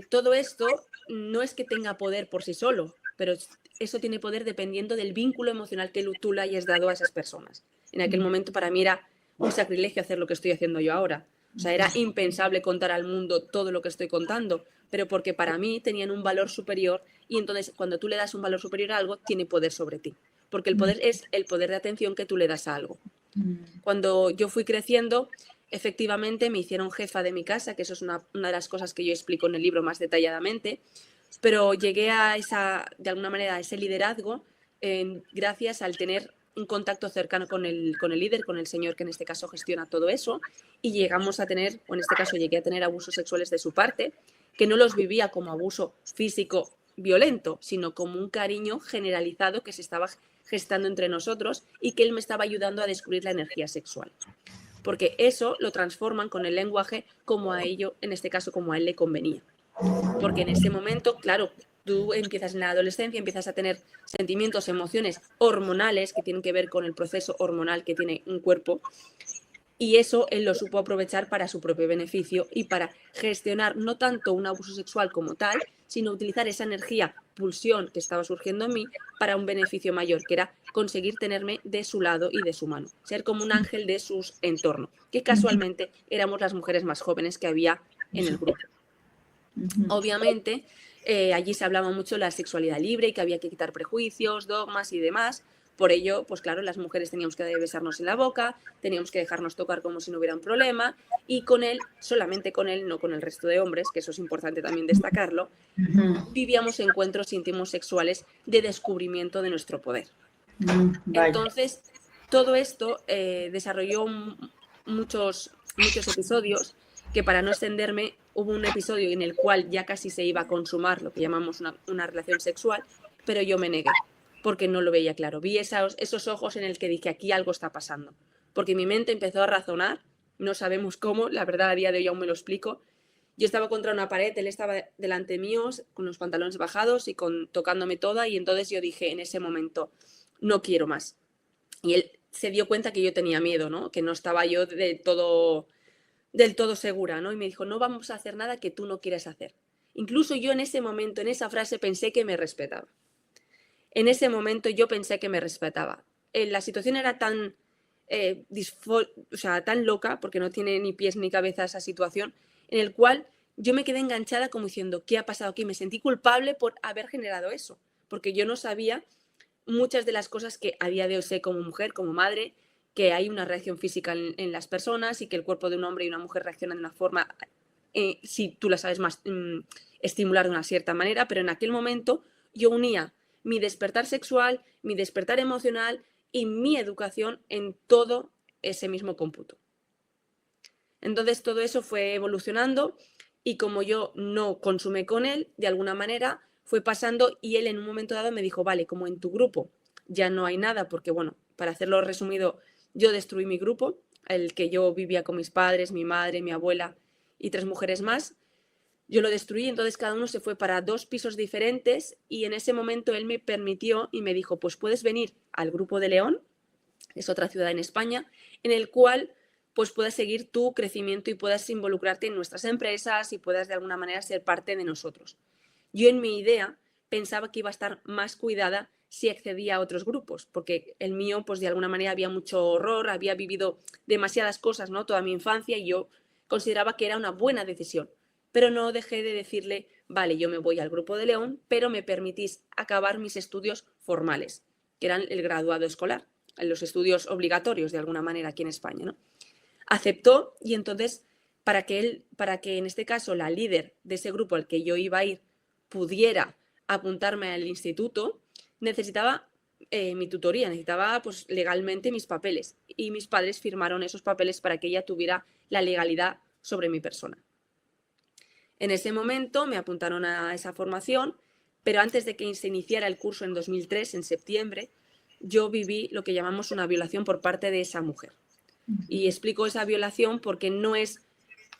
todo esto no es que tenga poder por sí solo, pero eso tiene poder dependiendo del vínculo emocional que tú le hayas dado a esas personas. En aquel momento para mí era un sacrilegio hacer lo que estoy haciendo yo ahora. O sea, era impensable contar al mundo todo lo que estoy contando, pero porque para mí tenían un valor superior y entonces cuando tú le das un valor superior a algo, tiene poder sobre ti, porque el poder es el poder de atención que tú le das a algo. Cuando yo fui creciendo, efectivamente me hicieron jefa de mi casa, que eso es una de las cosas que yo explico en el libro más detalladamente, pero llegué a de alguna manera, a ese liderazgo gracias al tener un contacto cercano con el líder, con el señor que en este caso gestiona todo eso, y llegamos a tener, o en este caso llegué a tener abusos sexuales de su parte, que no los vivía como abuso físico violento, sino como un cariño generalizado que se estaba gestando entre nosotros y que él me estaba ayudando a descubrir la energía sexual. Porque eso lo transforman con el lenguaje como a ello, en este caso como a él le convenía. Porque en ese momento, claro, tú empiezas en la adolescencia, empiezas a tener sentimientos, emociones hormonales que tienen que ver con el proceso hormonal que tiene un cuerpo, y eso él lo supo aprovechar para su propio beneficio y para gestionar no tanto un abuso sexual como tal, sino utilizar esa energía, pulsión que estaba surgiendo en mí para un beneficio mayor, que era conseguir tenerme de su lado y de su mano, ser como un ángel de sus entornos, que casualmente éramos las mujeres más jóvenes que había en el grupo. Obviamente, allí se hablaba mucho de la sexualidad libre y que había que quitar prejuicios, dogmas y demás. Por ello, pues claro, las mujeres teníamos que besarnos en la boca, teníamos que dejarnos tocar como si no hubiera un problema, y con él, solamente con él, no con el resto de hombres, que eso es importante también destacarlo, vivíamos encuentros íntimos sexuales de descubrimiento de nuestro poder. Entonces, todo esto desarrolló muchos episodios que, para no extenderme, hubo un episodio en el cual ya casi se iba a consumar lo que llamamos una relación sexual, pero yo me negué porque no lo veía claro. Vi esos ojos en el que dije, aquí algo está pasando, porque mi mente empezó a razonar, no sabemos cómo, la verdad a día de hoy aún me lo explico. Yo estaba contra una pared, él estaba delante mío con los pantalones bajados y tocándome toda, y entonces yo dije en ese momento, no quiero más. Y él se dio cuenta que yo tenía miedo, ¿no? Que no estaba yo del todo segura, ¿no? Y me dijo, no vamos a hacer nada que tú no quieras hacer. Incluso yo en ese momento, en esa frase, pensé que me respetaba. En ese momento yo pensé que me respetaba. La situación era tan, tan loca, porque no tiene ni pies ni cabeza esa situación, en el cual yo me quedé enganchada como diciendo, ¿qué ha pasado aquí? Me sentí culpable por haber generado eso, porque yo no sabía muchas de las cosas que a día de hoy sé como mujer, como madre, que hay una reacción física en las personas y que el cuerpo de un hombre y una mujer reaccionan de una forma, si tú la sabes más, estimular de una cierta manera, pero en aquel momento yo unía mi despertar sexual, mi despertar emocional y mi educación en todo ese mismo cómputo. Entonces todo eso fue evolucionando y como yo no consumé con él, de alguna manera fue pasando, y él en un momento dado me dijo, vale, como en tu grupo ya no hay nada, porque bueno, para hacerlo resumido, yo destruí mi grupo, el que yo vivía con mis padres, mi madre, mi abuela y 3 mujeres más. yo lo destruí, entonces cada uno se fue para 2 pisos diferentes y en ese momento él me permitió y me dijo, pues puedes venir al Grupo de León, es otra ciudad en España, en el cual pues puedas seguir tu crecimiento y puedas involucrarte en nuestras empresas y puedas de alguna manera ser parte de nosotros. Yo en mi idea pensaba que iba a estar más cuidada si accedía a otros grupos, porque el mío pues de alguna manera había mucho horror, había vivido demasiadas cosas, ¿no? Toda mi infancia y yo consideraba que era una buena decisión. Pero no dejé de decirle, vale, yo me voy al Grupo de León, pero me permitís acabar mis estudios formales, que eran el graduado escolar, los estudios obligatorios de alguna manera aquí en España, ¿no? Aceptó y entonces para que en este caso la líder de ese grupo al que yo iba a ir pudiera apuntarme al instituto, necesitaba mi tutoría, necesitaba pues legalmente mis papeles y mis padres firmaron esos papeles para que ella tuviera la legalidad sobre mi persona. En ese momento me apuntaron a esa formación, pero antes de que se iniciara el curso en 2003, en septiembre, yo viví lo que llamamos una violación por parte de esa mujer. Y explico esa violación porque no es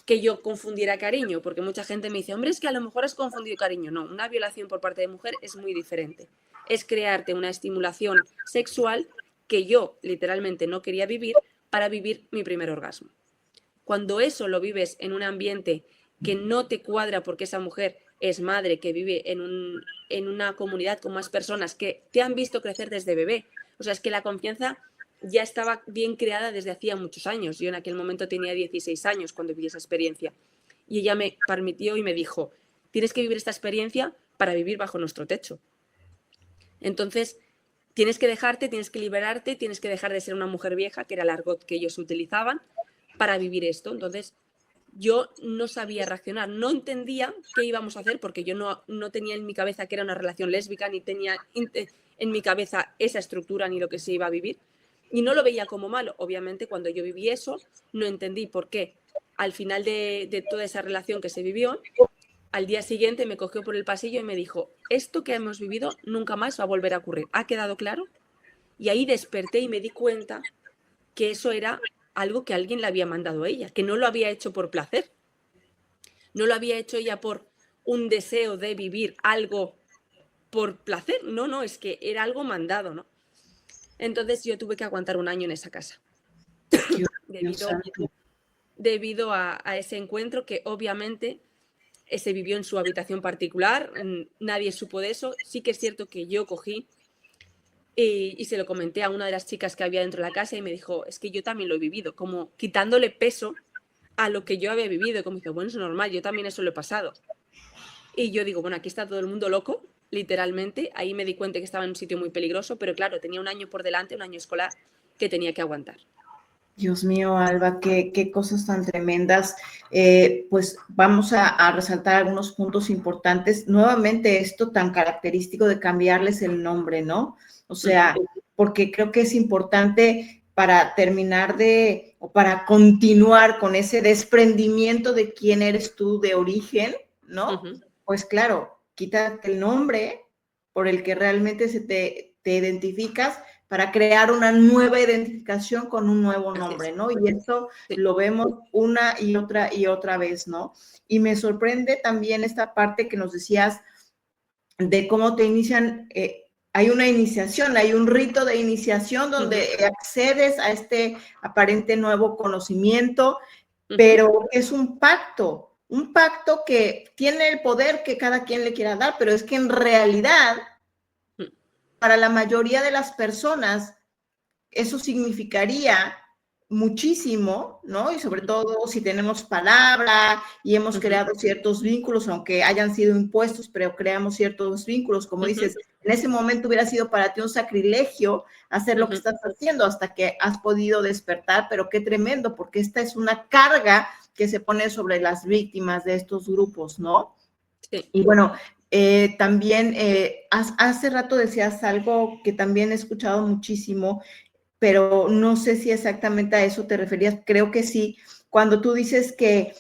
que yo confundiera cariño, porque mucha gente me dice, hombre, es que a lo mejor has confundido cariño. No, una violación por parte de mujer es muy diferente. Es crearte una estimulación sexual que yo literalmente no quería vivir para vivir mi primer orgasmo. Cuando eso lo vives en un ambiente que no te cuadra porque esa mujer es madre, que vive en una comunidad con más personas que te han visto crecer desde bebé, o sea, es que la confianza ya estaba bien creada desde hacía muchos años. Yo en aquel momento tenía 16 años cuando viví esa experiencia. Y ella me permitió y me dijo, tienes que vivir esta experiencia para vivir bajo nuestro techo. Entonces, tienes que dejarte, tienes que liberarte, tienes que dejar de ser una mujer vieja, que era el argot que ellos utilizaban, para vivir esto. Entonces, yo no sabía reaccionar, no entendía qué íbamos a hacer porque yo no tenía en mi cabeza que era una relación lésbica, ni tenía en mi cabeza esa estructura ni lo que se iba a vivir. Y no lo veía como malo. Obviamente, cuando yo viví eso, no entendí por qué. Al final de toda esa relación que se vivió, al día siguiente me cogió por el pasillo y me dijo, esto que hemos vivido nunca más va a volver a ocurrir. ¿Ha quedado claro? Y ahí desperté y me di cuenta que eso era algo que alguien le había mandado a ella, que no lo había hecho por placer. No lo había hecho ella por un deseo de vivir algo por placer. No, es que era algo mandado, ¿no? Entonces yo tuve que aguantar un año en esa casa debido a ese encuentro que obviamente se vivió en su habitación particular, nadie supo de eso. Sí que es cierto que yo cogí y se lo comenté a una de las chicas que había dentro de la casa y me dijo, es que yo también lo he vivido, como quitándole peso a lo que yo había vivido. Y como dice, bueno, es normal, yo también eso lo he pasado. Y yo digo, bueno, aquí está todo el mundo loco, literalmente. Ahí me di cuenta que estaba en un sitio muy peligroso, pero claro, tenía un año por delante, un año escolar, que tenía que aguantar. Dios mío, Alba, qué cosas tan tremendas. Pues vamos a resaltar algunos puntos importantes. Nuevamente, esto tan característico de cambiarles el nombre, ¿no? O sea, porque creo que es importante para terminar o para continuar con ese desprendimiento de quién eres tú de origen, ¿no? Pues claro, quítate el nombre por el que realmente te identificas para crear una nueva identificación con un nuevo nombre, ¿no? Y esto lo vemos una y otra vez, ¿no? Y me sorprende también esta parte que nos decías de cómo te inician, hay una iniciación, hay un rito de iniciación donde accedes a este aparente nuevo conocimiento, pero es un pacto que tiene el poder que cada quien le quiera dar, pero es que en realidad, para la mayoría de las personas, eso significaría muchísimo, ¿no? Y sobre todo si tenemos palabra y hemos creado ciertos vínculos, aunque hayan sido impuestos, pero creamos ciertos vínculos, como dices, en ese momento hubiera sido para ti un sacrilegio hacer lo que estás haciendo hasta que has podido despertar, pero qué tremendo, porque esta es una carga que se pone sobre las víctimas de estos grupos, ¿no? Sí. Y bueno, también hace rato decías algo que también he escuchado muchísimo, pero no sé si exactamente a eso te referías, creo que sí, cuando tú dices que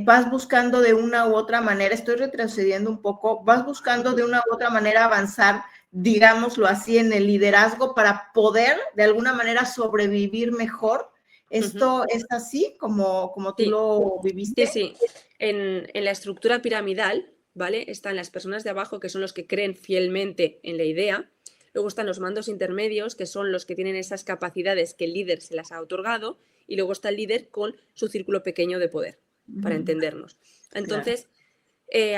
vas buscando de una u otra manera, estoy retrocediendo un poco, vas buscando de una u otra manera avanzar, digámoslo así, en el liderazgo para poder de alguna manera sobrevivir mejor Ujú. ¿Esto es así como tú Sí, lo sí, viviste? sí. En la estructura piramidal, ¿vale? Están las personas de abajo, que son los que creen fielmente en la idea. Luego están los mandos intermedios, que son los que tienen esas capacidades que el líder se las ha otorgado. Y luego está el líder con su círculo pequeño de poder, para Ujú, entendernos. claro. Entonces,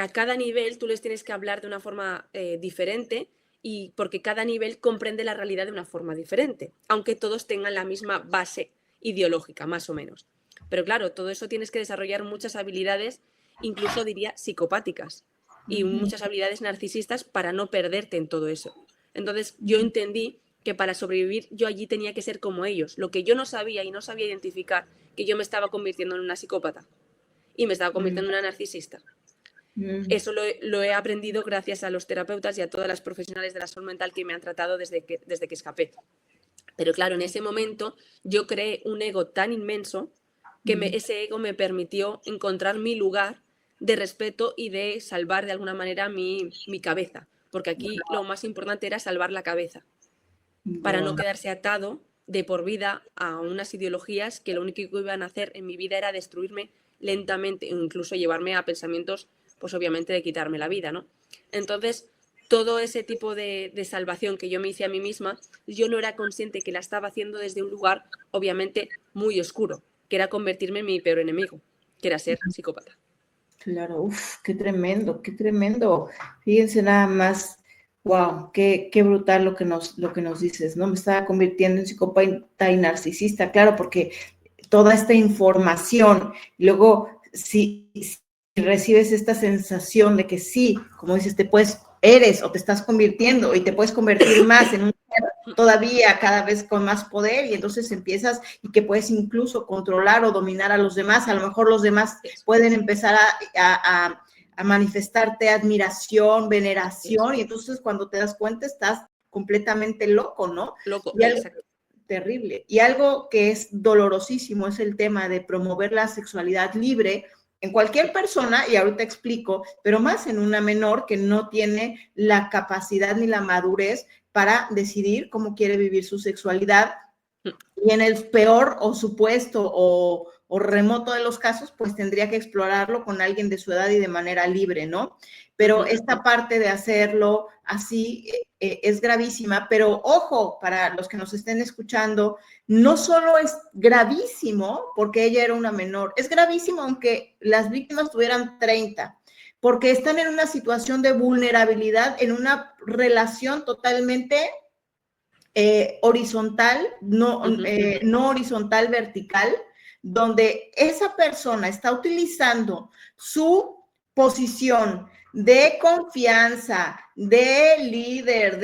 a cada nivel tú les tienes que hablar de una forma diferente, y porque cada nivel comprende la realidad de una forma diferente, aunque todos tengan la misma base ideológica, más o menos. Pero claro, todo eso tienes que desarrollar muchas habilidades, incluso diría psicopáticas, y Ujú, muchas habilidades narcisistas para no perderte en todo eso. Entonces yo ujú, entendí que para sobrevivir yo allí tenía que ser como ellos. Lo que yo no sabía y no sabía identificar, que yo me estaba convirtiendo en una psicópata y me estaba ujú, convirtiendo en una narcisista. ujú. Eso lo he aprendido gracias a los terapeutas y a todas las profesionales de la salud mental que me han tratado desde que escapé. Pero claro, en ese momento yo creé un ego tan inmenso que ese ego me permitió encontrar mi lugar de respeto y de salvar de alguna manera mi cabeza. Porque aquí lo más importante era salvar la cabeza, para no Guau. quedarse atado de por vida a unas ideologías que lo único que iban a hacer en mi vida era destruirme lentamente, o incluso llevarme a pensamientos, pues obviamente de quitarme la vida, ¿no? Entonces, todo ese tipo de salvación que yo me hice a mí misma, yo no era consciente que la estaba haciendo desde un lugar, obviamente, muy oscuro, que era convertirme en mi peor enemigo, que era ser psicópata. Claro, uf, qué tremendo, qué tremendo. Fíjense nada más, wow, qué brutal lo que nos dices, ¿no? Me estaba convirtiendo en psicópata y narcisista, claro, porque toda esta información, luego si recibes esta sensación de que sí, como dices, eres o te estás convirtiendo y te puedes convertir más en un ser todavía cada vez con más poder, y entonces empiezas y que puedes incluso controlar o dominar a los demás. A lo mejor los demás Eso, pueden empezar a manifestarte admiración, eso. veneración, y entonces cuando te das cuenta estás completamente loco, ¿no? Loco, Y algo exacto. terrible. Y algo que es dolorosísimo es el tema de promover la sexualidad libre en cualquier persona, y ahorita explico, pero más en una menor que no tiene la capacidad ni la madurez para decidir cómo quiere vivir su sexualidad, y en el peor o supuesto o remoto de los casos, pues tendría que explorarlo con alguien de su edad y de manera libre, ¿no? Pero Ujú. esta parte de hacerlo así es gravísima, pero ojo, para los que nos estén escuchando, no solo es gravísimo porque ella era una menor, es gravísimo aunque las víctimas tuvieran 30, porque están en una situación de vulnerabilidad, en una relación totalmente horizontal, Ujú. no horizontal, vertical, donde esa persona está utilizando su posición de confianza, de líder,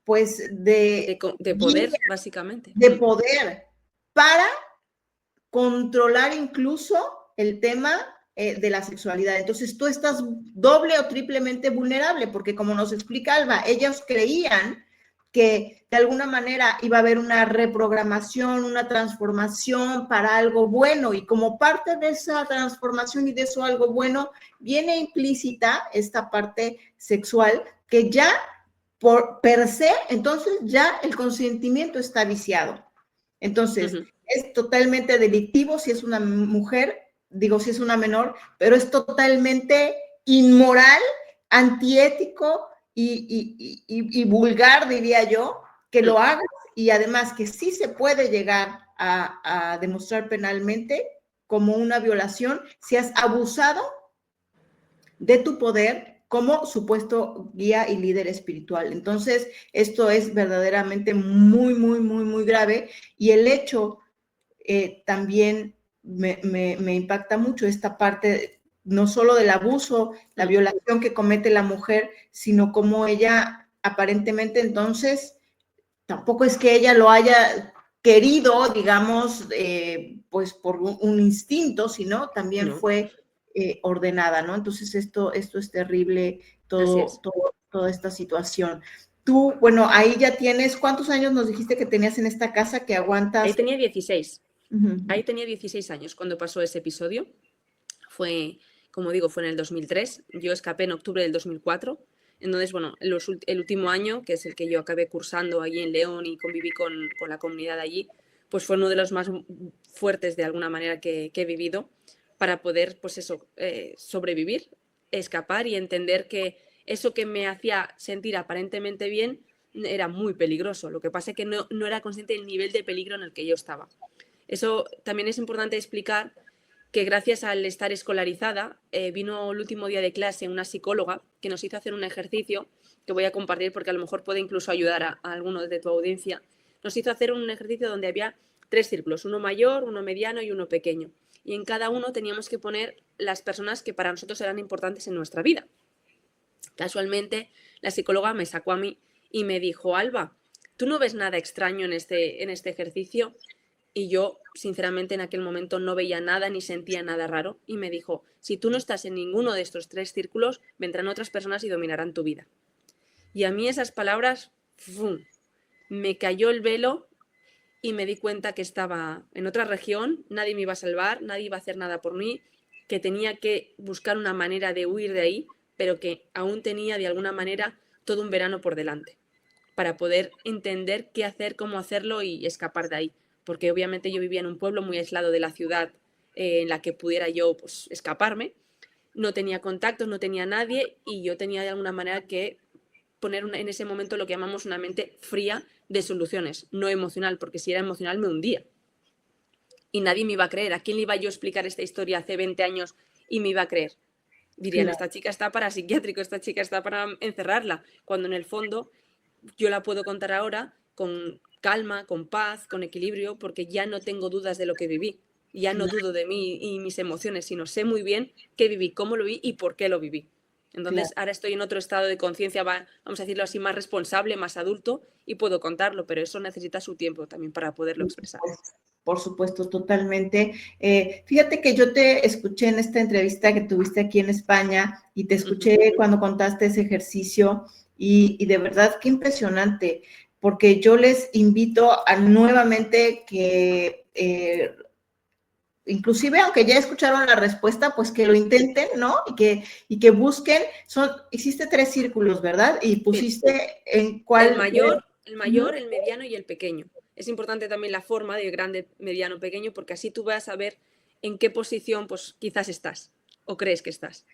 pues de De guía, poder, básicamente. de poder, para controlar incluso el tema de la sexualidad. Entonces tú estás doble o triplemente vulnerable, porque como nos explica Alba, ellos creían que de alguna manera iba a haber una reprogramación, una transformación para algo bueno, y como parte de esa transformación y de eso algo bueno, viene implícita esta parte sexual que ya por per se, entonces ya el consentimiento está viciado. Entonces, Ujú. es totalmente delictivo si es una mujer, digo si es una menor, pero es totalmente inmoral, antiético y vulgar, diría yo, que lo hagas, y además que sí se puede llegar a demostrar penalmente como una violación si has abusado de tu poder como supuesto guía y líder espiritual. Entonces, esto es verdaderamente muy, muy, muy, muy grave, y el hecho también me impacta mucho esta parte, no solo del abuso, la violación que comete la mujer, sino como ella aparentemente entonces, tampoco es que ella lo haya querido, digamos, pues por un instinto, sino también No, fue ordenada, ¿no? Entonces esto es terrible, así es. toda esta situación. Tú, bueno, ahí ya tienes, ¿cuántos años nos dijiste que tenías en esta casa que Ahí aguantas? tenía 16. Uh-huh. Ahí tenía 16 años cuando pasó ese episodio. Fue, como digo, fue en el 2003. Yo escapé en octubre del 2004. Entonces, bueno, el último año, que es el que yo acabé cursando allí en León y conviví con la comunidad allí, pues fue uno de los más fuertes de alguna manera que he vivido para poder, pues eso, sobrevivir, escapar y entender que eso que me hacía sentir aparentemente bien era muy peligroso. Lo que pasa es que no era consciente del nivel de peligro en el que yo estaba. Eso también es importante explicar, que gracias al estar escolarizada, vino el último día de clase una psicóloga que nos hizo hacer un ejercicio que voy a compartir porque a lo mejor puede incluso ayudar a alguno de tu audiencia. Nos hizo hacer un ejercicio donde había 3 círculos, uno mayor, uno mediano y uno pequeño. Y en cada uno teníamos que poner las personas que para nosotros eran importantes en nuestra vida. Casualmente, la psicóloga me sacó a mí y me dijo: Alba, ¿tú no ves nada extraño en este ejercicio? Y yo, sinceramente, en aquel momento no veía nada ni sentía nada raro. Y me dijo: si tú no estás en ninguno de estos 3 círculos, vendrán otras personas y dominarán tu vida. Y a mí esas palabras, ¡fum!, me cayó el velo y me di cuenta que estaba en otra región, nadie me iba a salvar, nadie iba a hacer nada por mí, que tenía que buscar una manera de huir de ahí, pero que aún tenía de alguna manera todo un verano por delante para poder entender qué hacer, cómo hacerlo y escapar de ahí. Porque obviamente yo vivía en un pueblo muy aislado de la ciudad en la que pudiera yo, pues, escaparme. No tenía contactos, no tenía nadie y yo tenía de alguna manera que poner en ese momento lo que llamamos una mente fría de soluciones, no emocional, porque si era emocional me hundía. Y nadie me iba a creer. ¿A quién le iba yo a explicar esta historia hace 20 años y me iba a creer? Dirían: Claro. esta chica está para psiquiátrico, esta chica está para encerrarla, cuando en el fondo yo la puedo contar ahora con calma, con paz, con equilibrio, porque ya no tengo dudas de lo que viví, ya no dudo de mí y mis emociones, sino sé muy bien qué viví, cómo lo viví y por qué lo viví. Entonces, Claro. ahora estoy en otro estado de conciencia, vamos a decirlo así, más responsable, más adulto, y puedo contarlo, pero eso necesita su tiempo también para poderlo expresar. Por supuesto, totalmente. Fíjate que yo te escuché en esta entrevista que tuviste aquí en España y te escuché cuando contaste ese ejercicio y de verdad qué impresionante, porque yo les invito a nuevamente que inclusive aunque ya escucharon la respuesta, pues que lo intenten, ¿no? Y que busquen, hiciste 3 círculos, ¿verdad? Y Sí. pusiste en El cuál. mayor, el mediano y el pequeño. Es importante también la forma de grande, mediano, pequeño, porque así tú vas a ver en qué posición pues quizás estás o crees que estás.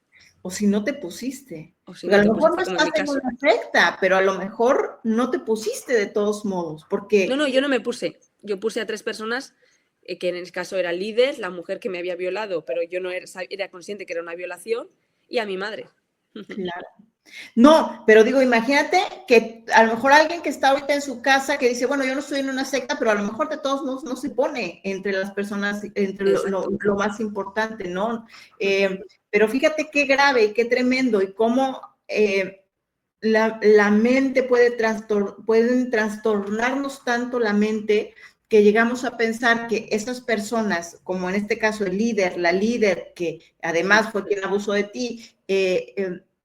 O si no te pusiste. O si Porque no a te lo mejor pusiste, no como en estás mi en caso. una secta, pero a lo mejor no te pusiste de todos modos, porque No, yo no me puse. Yo puse a 3 personas, que en el caso era el líder, la mujer que me había violado, pero yo no era consciente que era una violación, y a mi madre. claro. No, pero digo, imagínate que a lo mejor alguien que está ahorita en su casa que dice, bueno, yo no estoy en una secta, pero a lo mejor de todos modos no se pone entre las personas, entre lo más importante, ¿no? Pero fíjate qué grave y qué tremendo y cómo la mente pueden trastornarnos tanto la mente que llegamos a pensar que esas personas, como en este caso el líder, la líder, que además fue quien abusó de ti,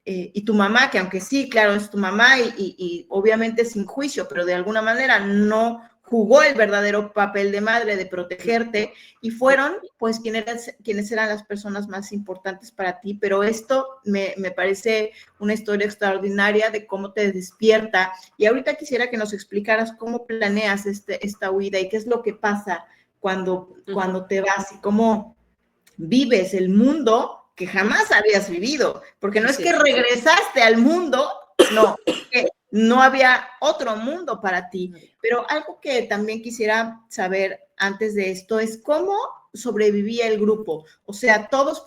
y tu mamá, que aunque sí, claro, es tu mamá y obviamente sin juicio, pero de alguna manera no jugó el verdadero papel de madre de protegerte y fueron pues quienes eran las personas más importantes para ti, pero esto me parece una historia extraordinaria de cómo te despierta y ahorita quisiera que nos explicaras cómo planeas esta huida y qué es lo que pasa cuando te vas y cómo vives el mundo que jamás habías vivido, porque no es que regresaste al mundo, no, que no había otro mundo para ti. Pero algo que también quisiera saber antes de esto es cómo sobrevivía el grupo. O sea, todos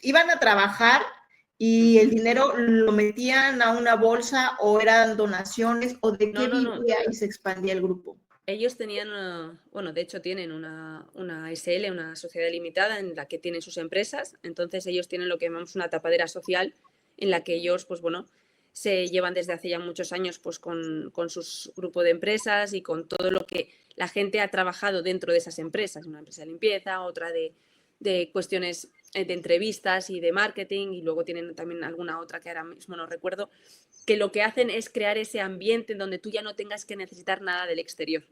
iban a trabajar y el dinero lo metían a una bolsa o eran donaciones o de qué vivía y se expandía el grupo. Ellos tenían, bueno, de hecho tienen una SL, una sociedad limitada en la que tienen sus empresas, entonces ellos tienen lo que llamamos una tapadera social en la que ellos, pues bueno, se llevan desde hace ya muchos años pues con sus grupos de empresas y con todo lo que la gente ha trabajado dentro de esas empresas, una empresa de limpieza, otra de cuestiones de entrevistas y de marketing, y luego tienen también alguna otra que ahora mismo no recuerdo, que lo que hacen es crear ese ambiente en donde tú ya no tengas que necesitar nada del exterior.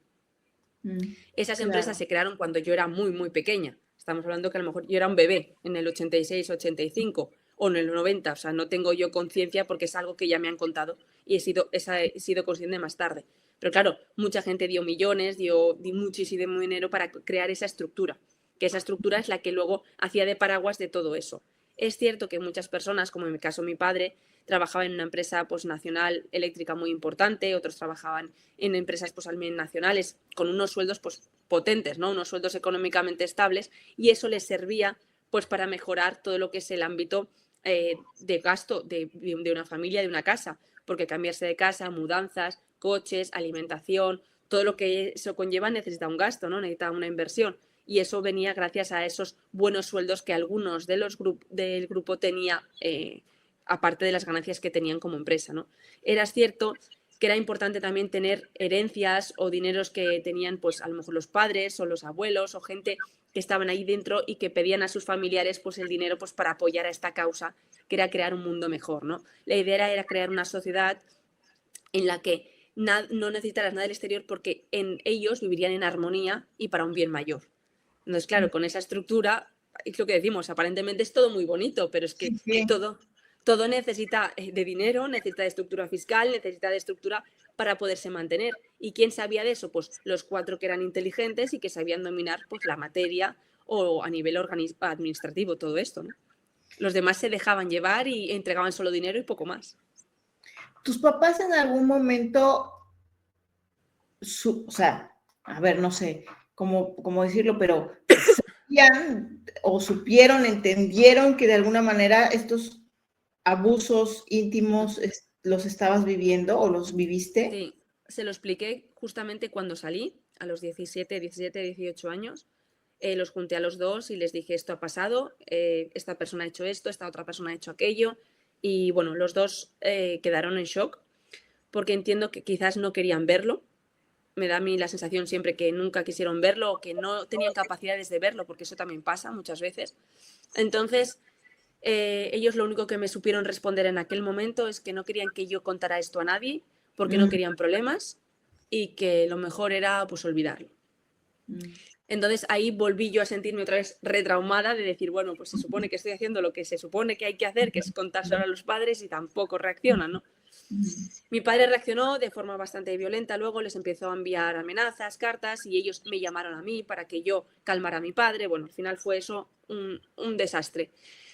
Esas empresas se crearon cuando yo era muy, muy pequeña. Estamos hablando que a lo mejor yo era un bebé en el 86, 85 o en el 90. O sea, no tengo yo conciencia porque es algo que ya me han contado y he sido consciente más tarde. Pero claro, mucha gente dio millones, dio muchísimo dinero para crear esa estructura, que esa estructura es la que luego hacía de paraguas de todo eso. Es cierto que muchas personas, como en mi caso mi padre, trabajaba en una empresa pues, nacional eléctrica muy importante, otros trabajaban en empresas pues, también nacionales con unos sueldos pues, potentes, ¿no? Unos sueldos económicamente estables, y eso les servía pues, para mejorar todo lo que es el ámbito de gasto de una familia, de una casa, porque cambiarse de casa, mudanzas, coches, alimentación, todo lo que eso conlleva necesita un gasto, ¿no? Necesita una inversión. Y eso venía gracias a esos buenos sueldos que algunos de los del grupo tenía, aparte de las ganancias que tenían como empresa, ¿no? Era cierto que era importante también tener herencias o dineros que tenían, pues a lo mejor los padres o los abuelos o gente que estaban ahí dentro y que pedían a sus familiares pues el dinero pues para apoyar a esta causa, que era crear un mundo mejor, ¿no? La idea era crear una sociedad en la que no necesitaras nada del exterior porque en ellos vivirían en armonía y para un bien mayor. Entonces, claro, con esa estructura, es lo que decimos, aparentemente es todo muy bonito, pero es que Sí. todo necesita de dinero, necesita de estructura fiscal, necesita de estructura para poderse mantener. ¿Y quién sabía de eso? Pues los 4 que eran inteligentes y que sabían dominar pues, la materia o a nivel administrativo todo esto, ¿no? Los demás se dejaban llevar y entregaban solo dinero y poco más. ¿Tus papás en algún momento, o sea, a ver, no sé cómo decirlo, pero sabían o supieron, entendieron que de alguna manera estos abusos íntimos los estabas viviendo o los viviste? Sí, se lo expliqué justamente cuando salí, a los 17, 18 años. Los junté a los dos y les dije, esto ha pasado, esta persona ha hecho esto, esta otra persona ha hecho aquello. Y bueno, los dos quedaron en shock porque entiendo que quizás no querían verlo. Me da a mí la sensación siempre que nunca quisieron verlo o que no tenían capacidades de verlo, porque eso también pasa muchas veces. Entonces, ellos lo único que me supieron responder en aquel momento es que no querían que yo contara esto a nadie porque no querían problemas y que lo mejor era pues olvidarlo. Entonces ahí volví yo a sentirme otra vez retraumada de decir, bueno, pues se supone que estoy haciendo lo que se supone que hay que hacer, que es contárselo a los padres y tampoco reaccionan, ¿no? Mi padre reaccionó de forma bastante violenta, luego les empezó a enviar amenazas, cartas y ellos me llamaron a mí para que yo calmara a mi padre. Bueno, al final fue eso un desastre.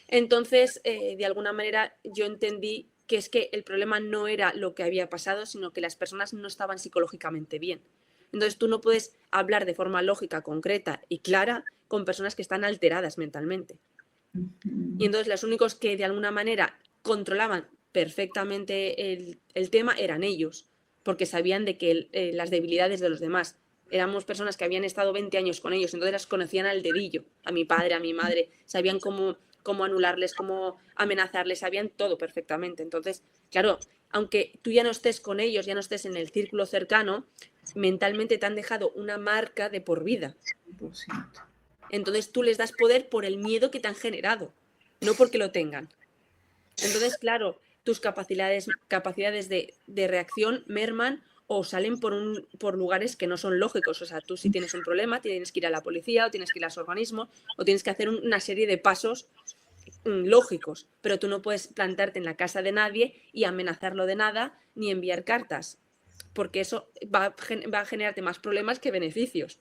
Entonces, de alguna manera yo entendí que es que el problema no era lo que había pasado, sino que las personas no estaban psicológicamente bien. Entonces tú no puedes hablar de forma lógica, concreta y clara con personas que están alteradas mentalmente. Y entonces los únicos que de alguna manera controlaban perfectamente el tema eran ellos, porque sabían de que las debilidades de los demás. Éramos personas que habían estado 20 años con ellos, entonces las conocían al dedillo, a mi padre, a mi madre, sabían cómo anularles, cómo amenazarles, sabían todo perfectamente. Entonces, claro, aunque tú ya no estés con ellos, ya no estés en el círculo cercano, mentalmente te han dejado una marca de por vida. 100%. Entonces tú les das poder por el miedo que te han generado, no porque lo tengan. Entonces, claro, tus capacidades de reacción merman o salen por lugares que no son lógicos. O sea, tú si tienes un problema tienes que ir a la policía o tienes que ir a los organismos o tienes que hacer una serie de pasos lógicos, pero tú no puedes plantarte en la casa de nadie y amenazarlo de nada ni enviar cartas, porque eso va a generarte más problemas que beneficios.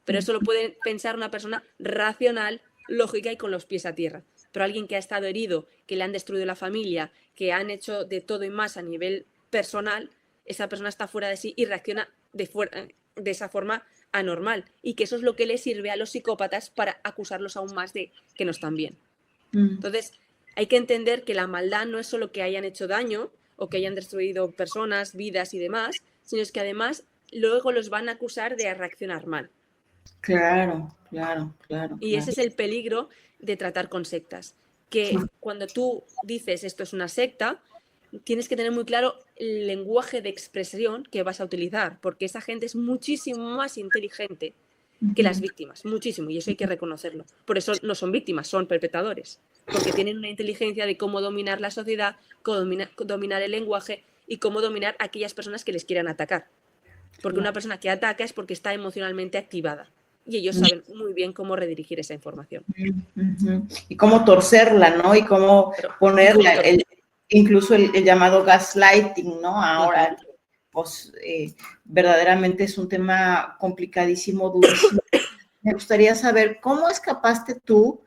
Pero eso lo puede pensar una persona racional, lógica y con los pies a tierra. Pero alguien que ha estado herido, que le han destruido la familia, que han hecho de todo y más a nivel personal, esa persona está fuera de sí y reacciona de esa forma anormal. Y que eso es lo que le sirve a los psicópatas para acusarlos aún más de que no están bien. Entonces, hay que entender que la maldad no es solo que hayan hecho daño o que hayan destruido personas, vidas y demás, sino es que además luego los van a acusar de reaccionar mal. Claro. Y ese es el peligro de tratar con sectas, que cuando tú dices esto es una secta, tienes que tener muy claro el lenguaje de expresión que vas a utilizar, porque esa gente es muchísimo más inteligente que las víctimas, muchísimo, y eso hay que reconocerlo. Por eso no son víctimas, son perpetradores, porque tienen una inteligencia de cómo dominar la sociedad, cómo dominar el lenguaje y cómo dominar a aquellas personas que les quieran atacar. Porque una persona que ataca es porque está emocionalmente activada. Y ellos saben muy bien cómo redirigir esa información. Y cómo torcerla, ¿no? Y cómo ponerla, incluso el llamado gaslighting, ¿no? Ahora, pues verdaderamente es un tema complicadísimo, durísimo. Me gustaría saber cómo escapaste tú,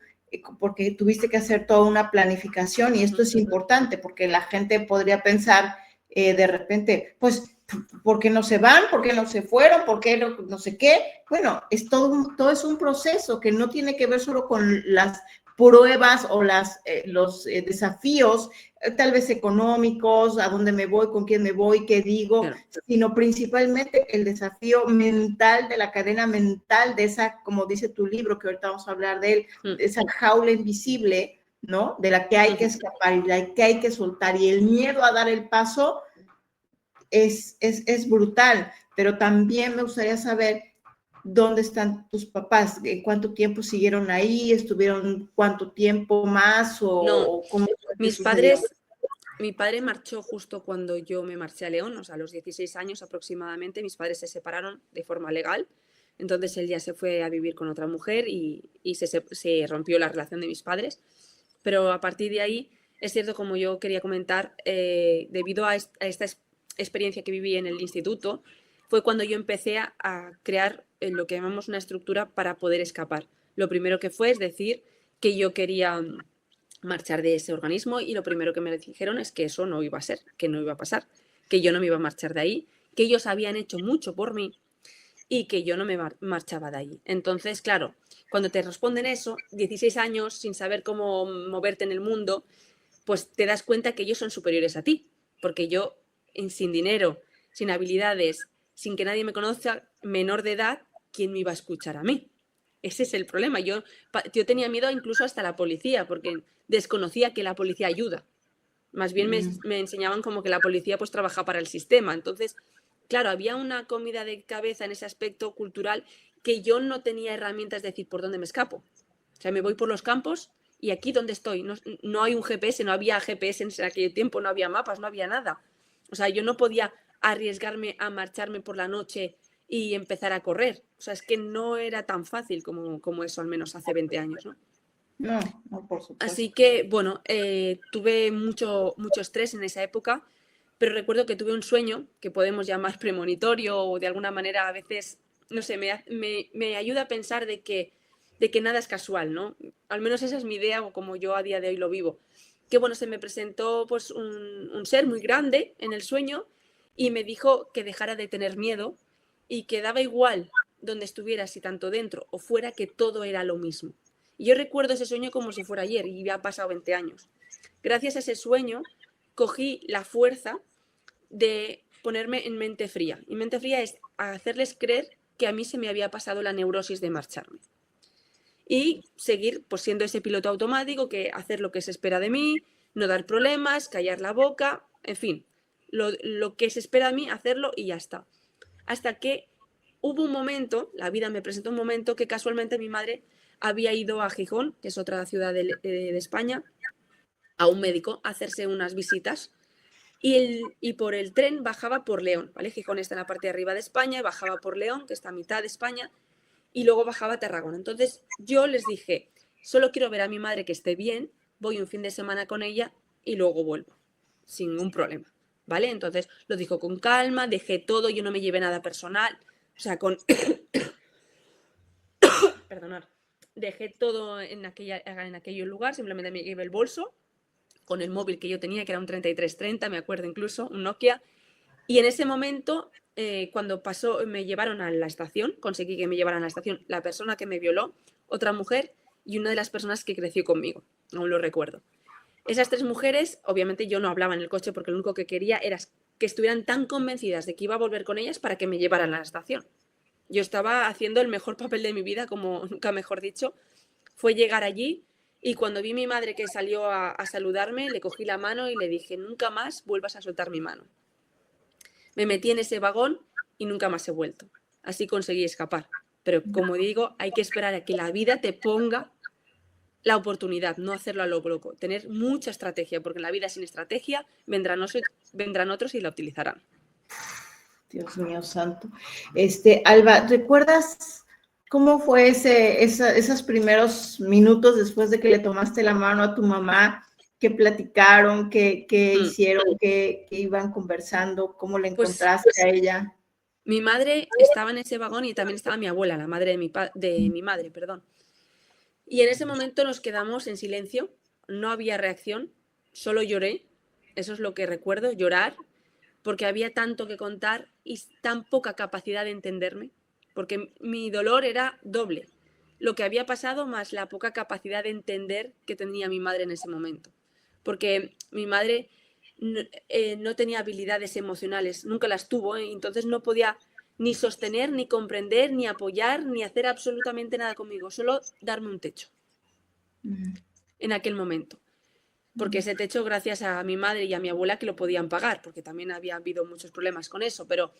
porque tuviste que hacer toda una planificación, y esto es importante porque la gente podría pensar de repente, pues, ¿por qué no se van? ¿Por qué no se fueron? ¿Por qué no sé qué? Bueno, todo es un proceso que no tiene que ver solo con las pruebas o los desafíos, tal vez económicos, a dónde me voy, con quién me voy, qué digo, claro, sino principalmente el desafío mental, de la cadena mental, de esa, como dice tu libro, que ahorita vamos a hablar de él, de esa jaula invisible, ¿no? De la que hay que escapar y la que hay que soltar, y el miedo a dar el paso es brutal, pero también me gustaría saber ¿dónde están tus papás? ¿Cuánto tiempo siguieron ahí? ¿Estuvieron cuánto tiempo más? No, ¿cómo mis padres, mi padre marchó justo cuando yo me marché a León, o sea, a los 16 años aproximadamente. Mis padres se separaron de forma legal, entonces él ya se fue a vivir con otra mujer y se rompió la relación de mis padres. Pero a partir de ahí, es cierto, como yo quería comentar, debido a esta experiencia que viví en el instituto, fue cuando yo empecé a crear lo que llamamos una estructura para poder escapar. Lo primero que fue es decir que yo quería marchar de ese organismo, y lo primero que me dijeron es que eso no iba a ser, que no iba a pasar, que yo no me iba a marchar de ahí, que ellos habían hecho mucho por mí y que yo no me marchaba de ahí. Entonces, claro, cuando te responden eso, 16 años sin saber cómo moverte en el mundo, pues te das cuenta que ellos son superiores a ti, porque yo, sin dinero, sin habilidades, sin que nadie me conozca, menor de edad, ¿quién me iba a escuchar a mí? Ese es el problema. Yo tenía miedo incluso hasta la policía, porque desconocía que la policía ayuda. Más bien me enseñaban como que la policía pues trabaja para el sistema. Entonces, claro, había una comida de cabeza en ese aspecto cultural que yo no tenía herramientas de decir por dónde me escapo. O sea, me voy por los campos y aquí donde estoy. No hay un GPS, no había GPS en aquel tiempo, no había mapas, no había nada. O sea, yo no podía arriesgarme a marcharme por la noche y empezar a correr. O sea, es que no era tan fácil como eso, al menos hace 20 años, ¿no? No, por supuesto. Así que, bueno, tuve mucho estrés en esa época, pero recuerdo que tuve un sueño que podemos llamar premonitorio, o de alguna manera a veces, no sé, me ayuda a pensar de que nada es casual, ¿no? Al menos esa es mi idea, o como yo a día de hoy lo vivo. Que bueno, se me presentó pues un ser muy grande en el sueño y me dijo que dejara de tener miedo y que daba igual donde estuviera, si tanto dentro o fuera, que todo era lo mismo. Y yo recuerdo ese sueño como si fuera ayer, y ya ha pasado 20 años. Gracias a ese sueño cogí la fuerza de ponerme en mente fría. Y mente fría es hacerles creer que a mí se me había pasado la neurosis de marcharme. Y seguir pues siendo ese piloto automático, que hacer lo que se espera de mí, no dar problemas, callar la boca, en fin, lo que se espera de mí, hacerlo y ya está. Hasta que hubo un momento, la vida me presentó un momento que casualmente mi madre había ido a Gijón, que es otra ciudad de España, a un médico a hacerse unas visitas, y por el tren bajaba por León, ¿vale? Gijón está en la parte de arriba de España, y bajaba por León, que está a mitad de España, y luego bajaba a Tarragona. Entonces yo les dije, solo quiero ver a mi madre que esté bien, voy un fin de semana con ella y luego vuelvo, sin ningún problema, ¿vale? Entonces lo dijo con calma, dejé todo, yo no me llevé nada personal, o sea, perdonad, dejé todo en aquel lugar, simplemente me llevé el bolso con el móvil que yo tenía, que era un 3330, me acuerdo incluso, un Nokia, y en ese momento, cuando me llevaron a la estación, conseguí que me llevaran a la estación la persona que me violó, otra mujer y una de las personas que creció conmigo, aún lo recuerdo. Esas tres mujeres, obviamente yo no hablaba en el coche porque lo único que quería era que estuvieran tan convencidas de que iba a volver con ellas para que me llevaran a la estación. Yo estaba haciendo el mejor papel de mi vida, como nunca mejor dicho. Fue llegar allí y cuando vi a mi madre que salió a saludarme, le cogí la mano y le dije, nunca más vuelvas a soltar mi mano. Me metí en ese vagón y nunca más he vuelto. Así conseguí escapar. Pero como digo, hay que esperar a que la vida te ponga la oportunidad, no hacerlo a lo loco. Tener mucha estrategia, porque en la vida sin estrategia vendrán otros y la utilizarán. Dios mío santo. Alba, ¿recuerdas cómo fue esos primeros minutos después de que le tomaste la mano a tu mamá ¿Qué platicaron? ¿Qué Mm. hicieron? ¿Qué iban conversando? ¿Cómo le Pues encontraste a ella? mi madre estaba en ese vagón y también estaba mi abuela, la madre de mi madre, perdón. Y en ese momento nos quedamos en silencio, no había reacción, solo lloré, eso es lo que recuerdo, llorar, porque había tanto que contar y tan poca capacidad de entenderme, porque mi dolor era doble, lo que había pasado más la poca capacidad de entender que tenía mi madre en ese momento, porque mi madre no tenía habilidades emocionales, nunca las tuvo, entonces no podía ni sostener, ni comprender, ni apoyar, ni hacer absolutamente nada conmigo, solo darme un techo en aquel momento. Porque ese techo, gracias a mi madre y a mi abuela, que lo podían pagar, porque también había habido muchos problemas con eso, pero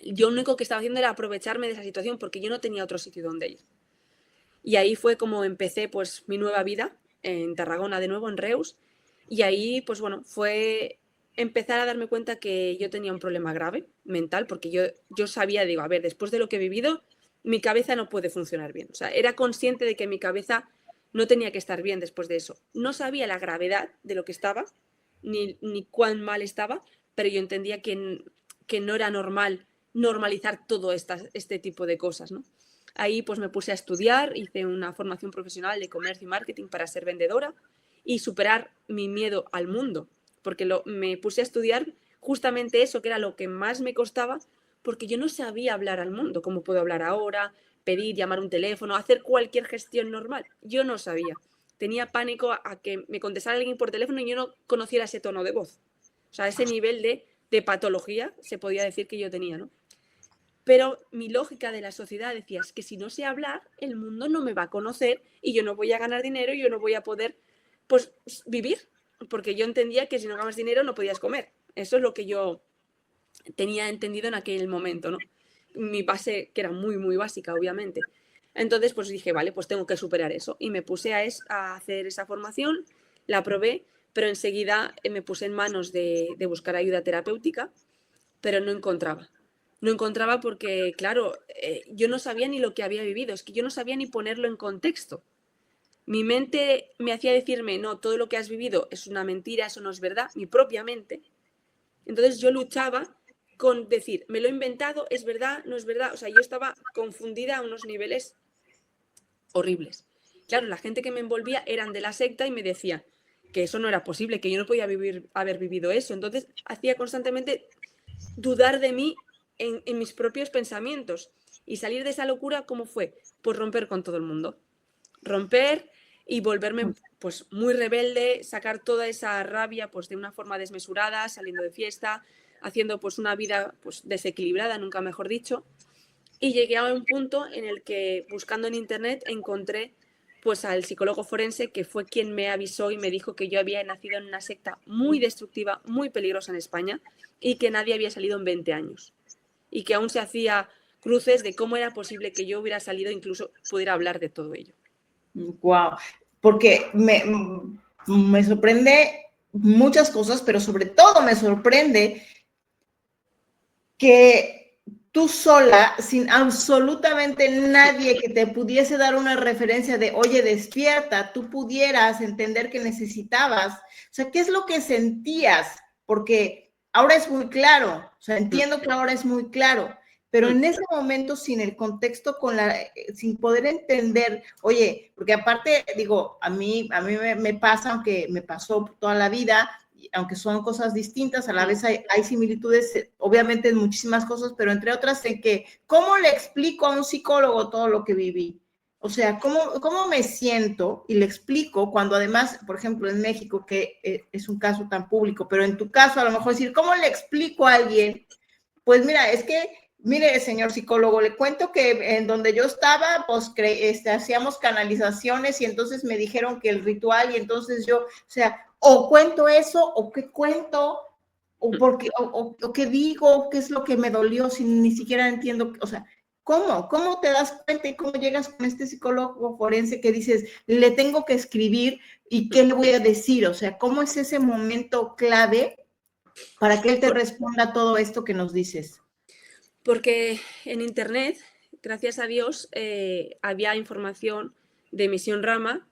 yo lo único que estaba haciendo era aprovecharme de esa situación porque yo no tenía otro sitio donde ir. Y ahí fue como empecé pues mi nueva vida en Tarragona de nuevo, en Reus, y ahí pues bueno, fue empezar a darme cuenta que yo tenía un problema grave mental, porque yo sabía, digo, a ver, después de lo que he vivido, mi cabeza no puede funcionar bien. O sea, era consciente de que mi cabeza no tenía que estar bien después de eso. No sabía la gravedad de lo que estaba, ni cuán mal estaba, pero yo entendía que no era normal normalizar todo este tipo de cosas, ¿no? Ahí pues me puse a estudiar, hice una formación profesional de comercio y marketing para ser vendedora y superar mi miedo al mundo, porque me puse a estudiar justamente eso, que era lo que más me costaba, porque yo no sabía hablar al mundo, como puedo hablar ahora, pedir, llamar un teléfono, hacer cualquier gestión normal. Yo no sabía. Tenía pánico a que me contestara alguien por teléfono y yo no conociera ese tono de voz. O sea, ese nivel de patología se podía decir que yo tenía, ¿no? Pero mi lógica de la sociedad decía, es que si no sé hablar, el mundo no me va a conocer y yo no voy a ganar dinero y yo no voy a poder, pues, vivir. Porque yo entendía que si no ganas dinero no podías comer. Eso es lo que yo tenía entendido en aquel momento, ¿no? Mi base, que era muy, muy básica, obviamente. Entonces, pues dije, vale, pues tengo que superar eso. Y me puse a hacer esa formación, la probé, pero enseguida me puse en manos de buscar ayuda terapéutica, pero no encontraba. No encontraba porque, claro, yo no sabía ni lo que había vivido, es que yo no sabía ni ponerlo en contexto. Mi mente me hacía decirme, no, todo lo que has vivido es una mentira, eso no es verdad, mi propia mente. Entonces yo luchaba con decir, me lo he inventado, es verdad, no es verdad. O sea, yo estaba confundida a unos niveles horribles. Claro, la gente que me envolvía eran de la secta y me decían que eso no era posible, que yo no podía haber vivido eso. Entonces hacía constantemente dudar de mí en mis propios pensamientos. Y salir de esa locura, ¿cómo fue? Pues romper con todo el mundo. Romper y volverme pues muy rebelde, sacar toda esa rabia pues de una forma desmesurada, saliendo de fiesta, haciendo pues una vida pues desequilibrada, nunca mejor dicho. Y llegué a un punto en el que buscando en internet encontré pues al psicólogo forense, que fue quien me avisó y me dijo que yo había nacido en una secta muy destructiva, muy peligrosa en España y que nadie había salido en 20 años. Y que aún se hacía cruces de cómo era posible que yo hubiera salido, incluso pudiera hablar de todo ello. Wow, porque me sorprende muchas cosas, pero sobre todo me sorprende que tú sola, sin absolutamente nadie que te pudiese dar una referencia de, oye, despierta, tú pudieras entender que necesitabas. O sea, ¿qué es lo que sentías? Porque ahora es muy claro, o sea, entiendo que ahora es muy claro, pero en ese momento sin el contexto, sin poder entender, oye, porque aparte, digo, a mí me pasa, aunque me pasó toda la vida, aunque son cosas distintas, a la vez hay similitudes, obviamente en muchísimas cosas, pero entre otras en que, ¿cómo le explico a un psicólogo todo lo que viví? O sea, ¿cómo me siento y le explico cuando además, por ejemplo, en México, que es un caso tan público, pero en tu caso a lo mejor decir, ¿cómo le explico a alguien? Pues mira, es que, mire, señor psicólogo, le cuento que en donde yo estaba, pues hacíamos canalizaciones y entonces me dijeron que el ritual y entonces yo, o sea, o cuento eso, o qué cuento, o qué digo, qué es lo que me dolió, si ni siquiera entiendo, o sea, ¿cómo te das cuenta y cómo llegas con este psicólogo forense que dices, le tengo que escribir y qué le voy a decir? O sea, ¿cómo es ese momento clave para que él te responda todo esto que nos dices? Porque en internet, gracias a Dios, había información de Misión Rama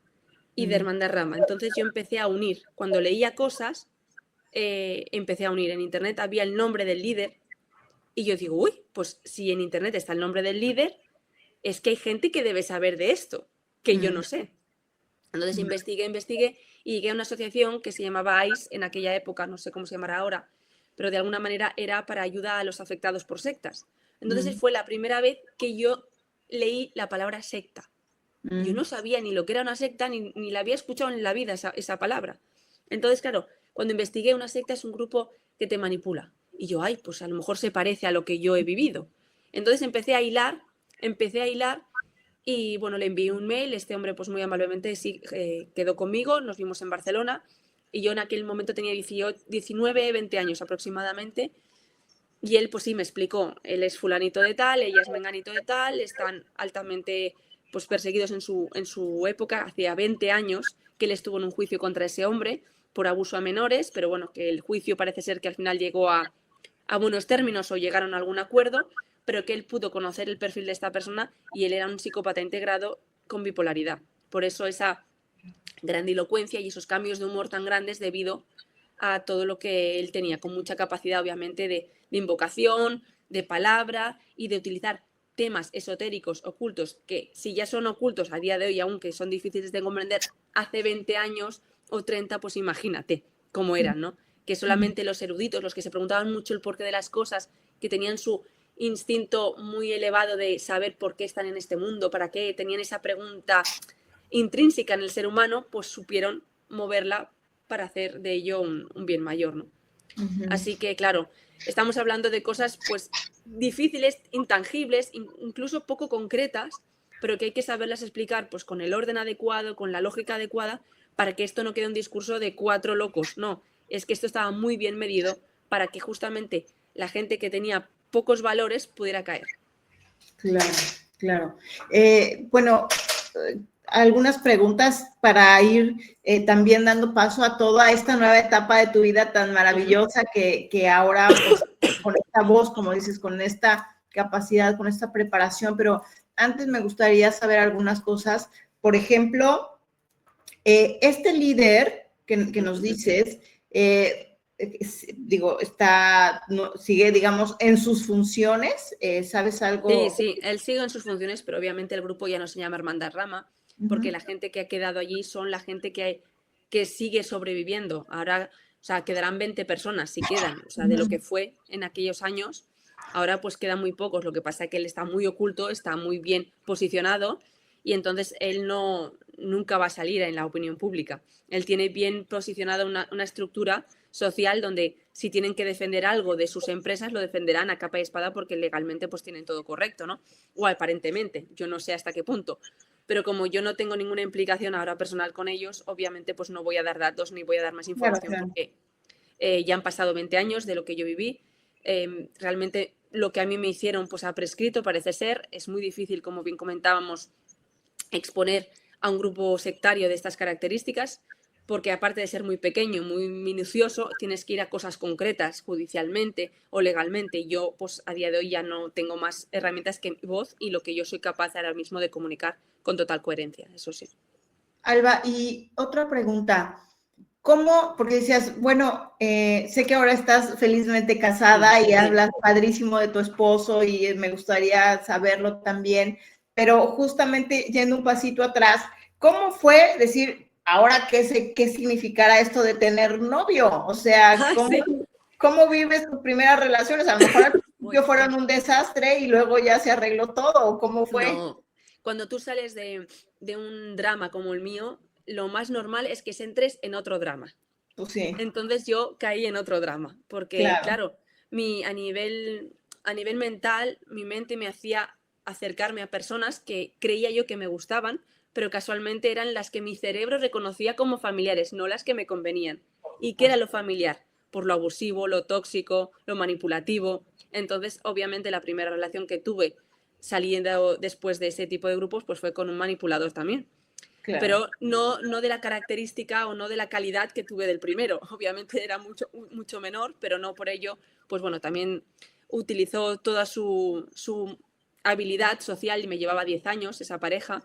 y de Hermandad Rama. Entonces yo empecé a unir. Cuando leía cosas, empecé a unir. En internet había el nombre del líder y yo digo, uy, pues si en internet está el nombre del líder, es que hay gente que debe saber de esto, que yo no sé. Entonces investigué y llegué a una asociación que se llamaba ICE en aquella época, no sé cómo se llamará ahora, pero de alguna manera era para ayuda a los afectados por sectas. Entonces fue la primera vez que yo leí la palabra secta. Yo no sabía ni lo que era una secta, ni la había escuchado en la vida esa palabra. Entonces, claro, cuando investigué, una secta es un grupo que te manipula. Y yo, ay, pues a lo mejor se parece a lo que yo he vivido. Entonces empecé a hilar y bueno, le envié un mail. Este hombre, pues muy amablemente, sí, quedó conmigo, nos vimos en Barcelona y yo en aquel momento tenía 19, 20 años aproximadamente. Y él, pues sí, me explicó, él es fulanito de tal, ella es menganito de tal, están altamente pues perseguidos en su época, hacía 20 años que él estuvo en un juicio contra ese hombre por abuso a menores, pero bueno, que el juicio parece ser que al final llegó a buenos términos o llegaron a algún acuerdo, pero que él pudo conocer el perfil de esta persona y él era un psicópata integrado con bipolaridad. Por eso esa grandilocuencia y esos cambios de humor tan grandes debido a todo lo que él tenía, con mucha capacidad obviamente de invocación, de palabra y de utilizar temas esotéricos, ocultos, que si ya son ocultos a día de hoy, aunque son difíciles de comprender, hace 20 años o 30, pues imagínate cómo eran, ¿no? Que solamente los eruditos, los que se preguntaban mucho el porqué de las cosas, que tenían su instinto muy elevado de saber por qué están en este mundo, para qué, tenían esa pregunta intrínseca en el ser humano, pues supieron moverla para hacer de ello un bien mayor, ¿no? Así que, claro, estamos hablando de cosas pues difíciles, intangibles, incluso poco concretas, pero que hay que saberlas explicar pues con el orden adecuado, con la lógica adecuada, para que esto no quede un discurso de 4 locos. No, es que esto estaba muy bien medido para que justamente la gente que tenía pocos valores pudiera caer. Claro, claro. Bueno, algunas preguntas para ir también dando paso a toda esta nueva etapa de tu vida tan maravillosa que ahora, pues, con esta voz, como dices, con esta capacidad, con esta preparación, pero antes me gustaría saber algunas cosas. Por ejemplo, este líder que nos dices, digo, sigue, digamos, en sus funciones, ¿sabes algo? Sí, él sigue en sus funciones, pero obviamente el grupo ya no se llama Hermandad Rama, porque la gente que ha quedado allí son la gente que sigue sobreviviendo. Ahora, o sea, quedarán 20 personas, si quedan, o sea, de lo que fue en aquellos años. Ahora pues quedan muy pocos, lo que pasa es que él está muy oculto, está muy bien posicionado y entonces él nunca va a salir en la opinión pública. Él tiene bien posicionada una estructura social donde si tienen que defender algo de sus empresas lo defenderán a capa y espada porque legalmente pues tienen todo correcto, ¿no? O aparentemente, yo no sé hasta qué punto. Pero como yo no tengo ninguna implicación ahora personal con ellos, obviamente pues no voy a dar datos ni voy a dar más información Claro. porque ya han pasado 20 años de lo que yo viví. Realmente lo que a mí me hicieron pues ha prescrito, parece ser. Es muy difícil, como bien comentábamos, exponer a un grupo sectario de estas características, porque aparte de ser muy pequeño, muy minucioso, tienes que ir a cosas concretas judicialmente o legalmente. Yo, pues a día de hoy ya no tengo más herramientas que mi voz y lo que yo soy capaz ahora mismo de comunicar con total coherencia, eso sí. Alba, y otra pregunta, ¿cómo? Porque decías, bueno, sé que ahora estás felizmente casada y hablas padrísimo de tu esposo y me gustaría saberlo también, pero justamente yendo un pasito atrás, ¿cómo fue decir, ahora qué significará esto de tener novio? O sea, ¿cómo vives tus primeras relaciones? A lo mejor al principio fueron un desastre y luego ya se arregló todo, ¿cómo fue? No, cuando tú sales de un drama como el mío, lo más normal es que se entres en otro drama. Pues sí. Entonces yo caí en otro drama, porque claro, a nivel mental, mi mente me hacía acercarme a personas que creía yo que me gustaban, pero casualmente eran las que mi cerebro reconocía como familiares, no las que me convenían. ¿Y qué era lo familiar? Por lo abusivo, lo tóxico, lo manipulativo. Entonces, obviamente, la primera relación que tuve saliendo después de ese tipo de grupos, pues fue con un manipulador también. Claro. Pero no de la característica o no de la calidad que tuve del primero. Obviamente era mucho menor, pero no por ello, pues bueno, también utilizó toda su habilidad social y me llevaba 10 años esa pareja.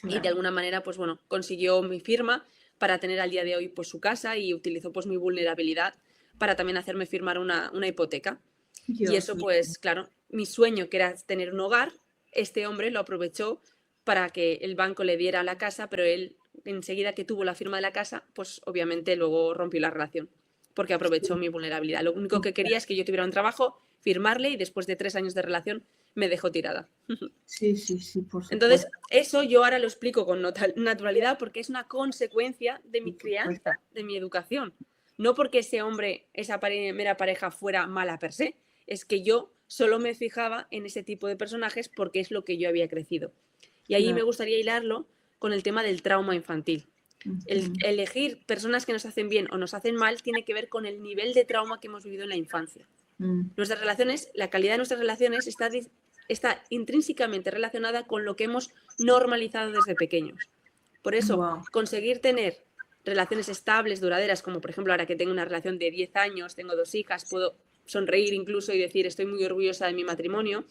y de alguna manera, pues bueno, consiguió mi firma para tener al día de hoy pues su casa y utilizó pues mi vulnerabilidad para también hacerme firmar una hipoteca. Y Dios eso mío. pues claro, mi sueño que era tener un hogar, este hombre lo aprovechó para que el banco le diera la casa, pero él enseguida que tuvo la firma de la casa, pues obviamente luego rompió la relación porque aprovechó mi vulnerabilidad. Lo único que quería es que yo tuviera un trabajo, firmarle y después de 3 años de relación me dejó tirada. Sí, sí, sí, por Entonces, supuesto. eso yo ahora lo explico con naturalidad porque es una consecuencia de mi Por supuesto. crianza, de mi educación. No porque ese hombre, esa primera pareja fuera mala per se, es que yo solo me fijaba en ese tipo de personajes porque es lo que yo había crecido. Y ahí me Claro. gustaría hilarlo con el tema del trauma infantil. El Ujú. elegir personas que nos hacen bien o nos hacen mal tiene que ver con el nivel de trauma que hemos vivido en la infancia. Mm. Nuestras relaciones, la calidad de nuestras relaciones está intrínsecamente relacionada con lo que hemos normalizado desde pequeños. Por eso, Wow. conseguir tener relaciones estables, duraderas, como por ejemplo ahora que tengo una relación de 10 años, tengo 2 hijas, puedo sonreír incluso y decir estoy muy orgullosa de mi matrimonio,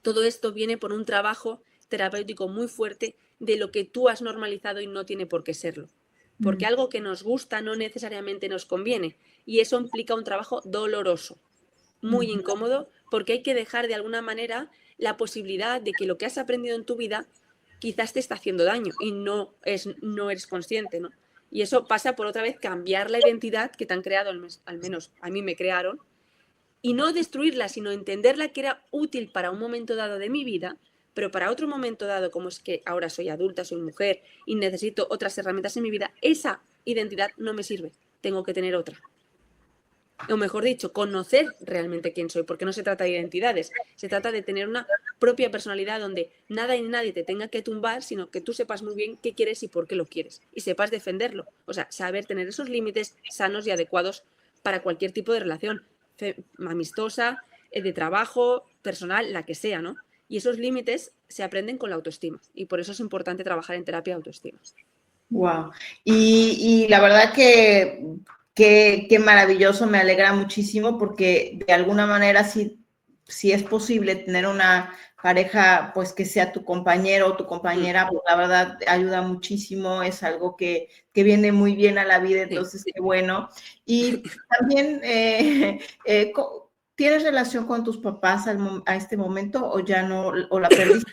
todo esto viene por un trabajo terapéutico muy fuerte de lo que tú has normalizado y no tiene por qué serlo. Porque Mm. algo que nos gusta no necesariamente nos conviene y eso implica un trabajo doloroso, muy Ujú. incómodo, porque hay que dejar de alguna manera la posibilidad de que lo que has aprendido en tu vida quizás te está haciendo daño y no eres consciente, ¿no? Y eso pasa por otra vez cambiar la identidad que te han creado, al menos a mí me crearon, y no destruirla, sino entenderla que era útil para un momento dado de mi vida, pero para otro momento dado, como es que ahora soy adulta, soy mujer y necesito otras herramientas en mi vida, esa identidad no me sirve, tengo que tener otra. O mejor dicho, conocer realmente quién soy, porque no se trata de identidades, se trata de tener una propia personalidad donde nada y nadie te tenga que tumbar, sino que tú sepas muy bien qué quieres y por qué lo quieres, y sepas defenderlo. O sea, saber tener esos límites sanos y adecuados para cualquier tipo de relación, amistosa, de trabajo, personal, la que sea, ¿no? Y esos límites se aprenden con la autoestima, y por eso es importante trabajar en terapia de autoestima. Wow. Y la verdad que maravilloso, me alegra muchísimo porque de alguna manera sí es posible tener una pareja pues que sea tu compañero o tu compañera, pues la verdad ayuda muchísimo, es algo que viene muy bien a la vida, Sí. entonces qué bueno. Y también, ¿tienes relación con tus papás a este momento o ya no, o la perdiste?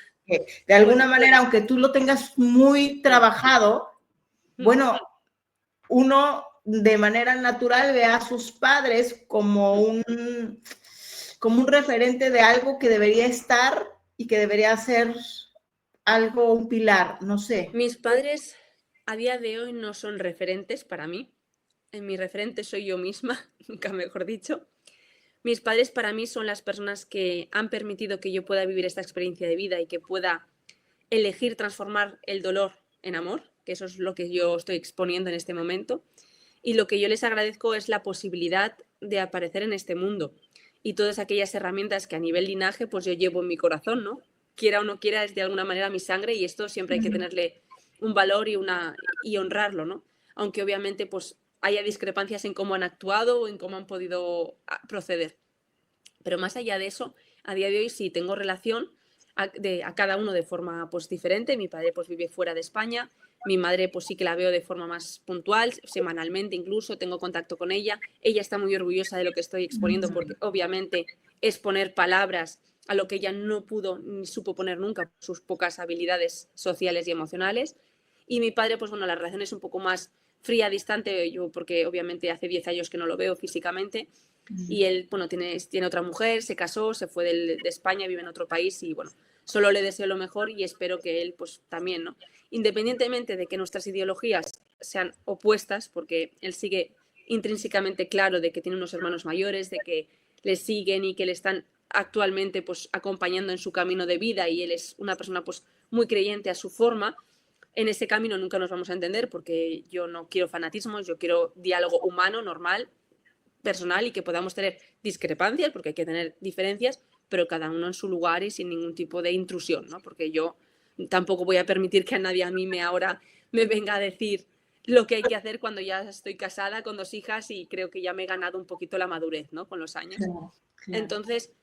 De alguna manera, aunque tú lo tengas muy trabajado, bueno, uno de manera natural ve a sus padres como un referente de algo que debería estar y que debería ser algo, un pilar, no sé. Mis padres a día de hoy no son referentes para mí. Mi referente soy yo misma, nunca mejor dicho. Mis padres para mí son las personas que han permitido que yo pueda vivir esta experiencia de vida y que pueda elegir transformar el dolor en amor, que eso es lo que yo estoy exponiendo en este momento. Y lo que yo les agradezco es la posibilidad de aparecer en este mundo y todas aquellas herramientas que a nivel linaje pues yo llevo en mi corazón, ¿no? Quiera o no quiera, es de alguna manera mi sangre y esto siempre hay que tenerle un valor y honrarlo, ¿no? Aunque obviamente pues haya discrepancias en cómo han actuado o en cómo han podido proceder. Pero más allá de eso, a día de hoy sí tengo relación a cada uno de forma pues diferente. Mi padre pues vive fuera de España, mi madre pues sí que la veo de forma más puntual, semanalmente incluso, tengo contacto con ella. Ella está muy orgullosa de lo que estoy exponiendo porque obviamente es poner palabras a lo que ella no pudo ni supo poner nunca por sus pocas habilidades sociales y emocionales. Y mi padre, pues bueno, la relación es un poco más fría, distante, yo porque obviamente hace 10 años que no lo veo físicamente, y él, bueno, tiene otra mujer, se casó, se fue de España, vive en otro país y, bueno, solo le deseo lo mejor y espero que él, pues, también, ¿no? Independientemente de que nuestras ideologías sean opuestas, porque él sigue intrínsecamente claro de que tiene unos hermanos mayores, de que le siguen y que le están actualmente, pues, acompañando en su camino de vida y él es una persona, pues, muy creyente a su forma. En ese camino nunca nos vamos a entender porque yo no quiero fanatismos, yo quiero diálogo humano, normal, personal y que podamos tener discrepancias, porque hay que tener diferencias, pero cada uno en su lugar y sin ningún tipo de intrusión, ¿no? Porque yo tampoco voy a permitir que a nadie a mí ahora me venga a decir lo que hay que hacer cuando ya estoy casada con 2 hijas y creo que ya me he ganado un poquito la madurez, ¿no? Con los años. Claro, claro. Entonces,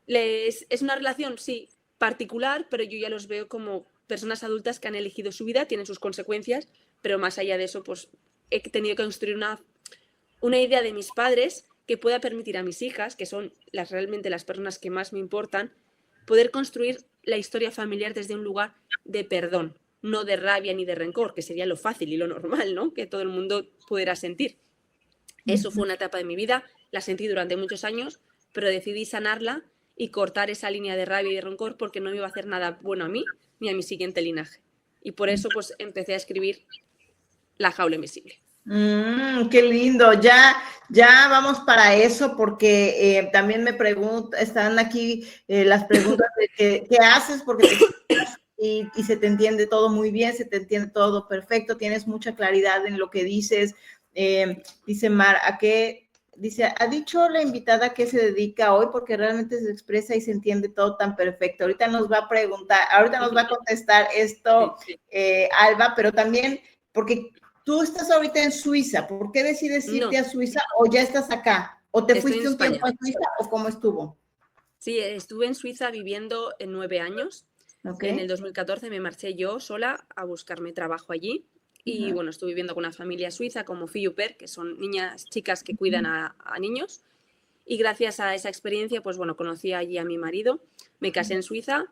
es una relación, sí, particular, pero yo ya los veo como personas adultas que han elegido su vida, tienen sus consecuencias, pero más allá de eso, pues he tenido que construir una idea de mis padres que pueda permitir a mis hijas, que son realmente las personas que más me importan, poder construir la historia familiar desde un lugar de perdón, no de rabia ni de rencor, que sería lo fácil y lo normal, ¿no? Que todo el mundo pudiera sentir. Eso fue una etapa de mi vida, la sentí durante muchos años, pero decidí sanarla y cortar esa línea de rabia y de rencor porque no me iba a hacer nada bueno a mí ni a mi siguiente linaje. Y por eso pues empecé a escribir La jaula invisible. Qué lindo, ya vamos para eso porque también me preguntan, están aquí las preguntas de qué haces porque y se te entiende todo muy bien, se te entiende todo perfecto, tienes mucha claridad en lo que dices. Dice Mar, ¿ha dicho la invitada a qué se dedica hoy? Porque realmente se expresa y se entiende todo tan perfecto. Ahorita nos va a preguntar, ahorita nos va a contestar esto Alba, pero también porque tú estás ahorita en Suiza, ¿por qué decides irte a Suiza o ya estás acá? ¿O te fuiste un tiempo a Suiza o cómo estuvo? Sí, estuve en Suiza viviendo en 9 años. En el 2014 me marché yo sola a buscarme trabajo allí y bueno, estuve viviendo con una familia suiza como Filluper, que son chicas que cuidan a niños, y gracias a esa experiencia, pues bueno, conocí allí a mi marido, me casé en Suiza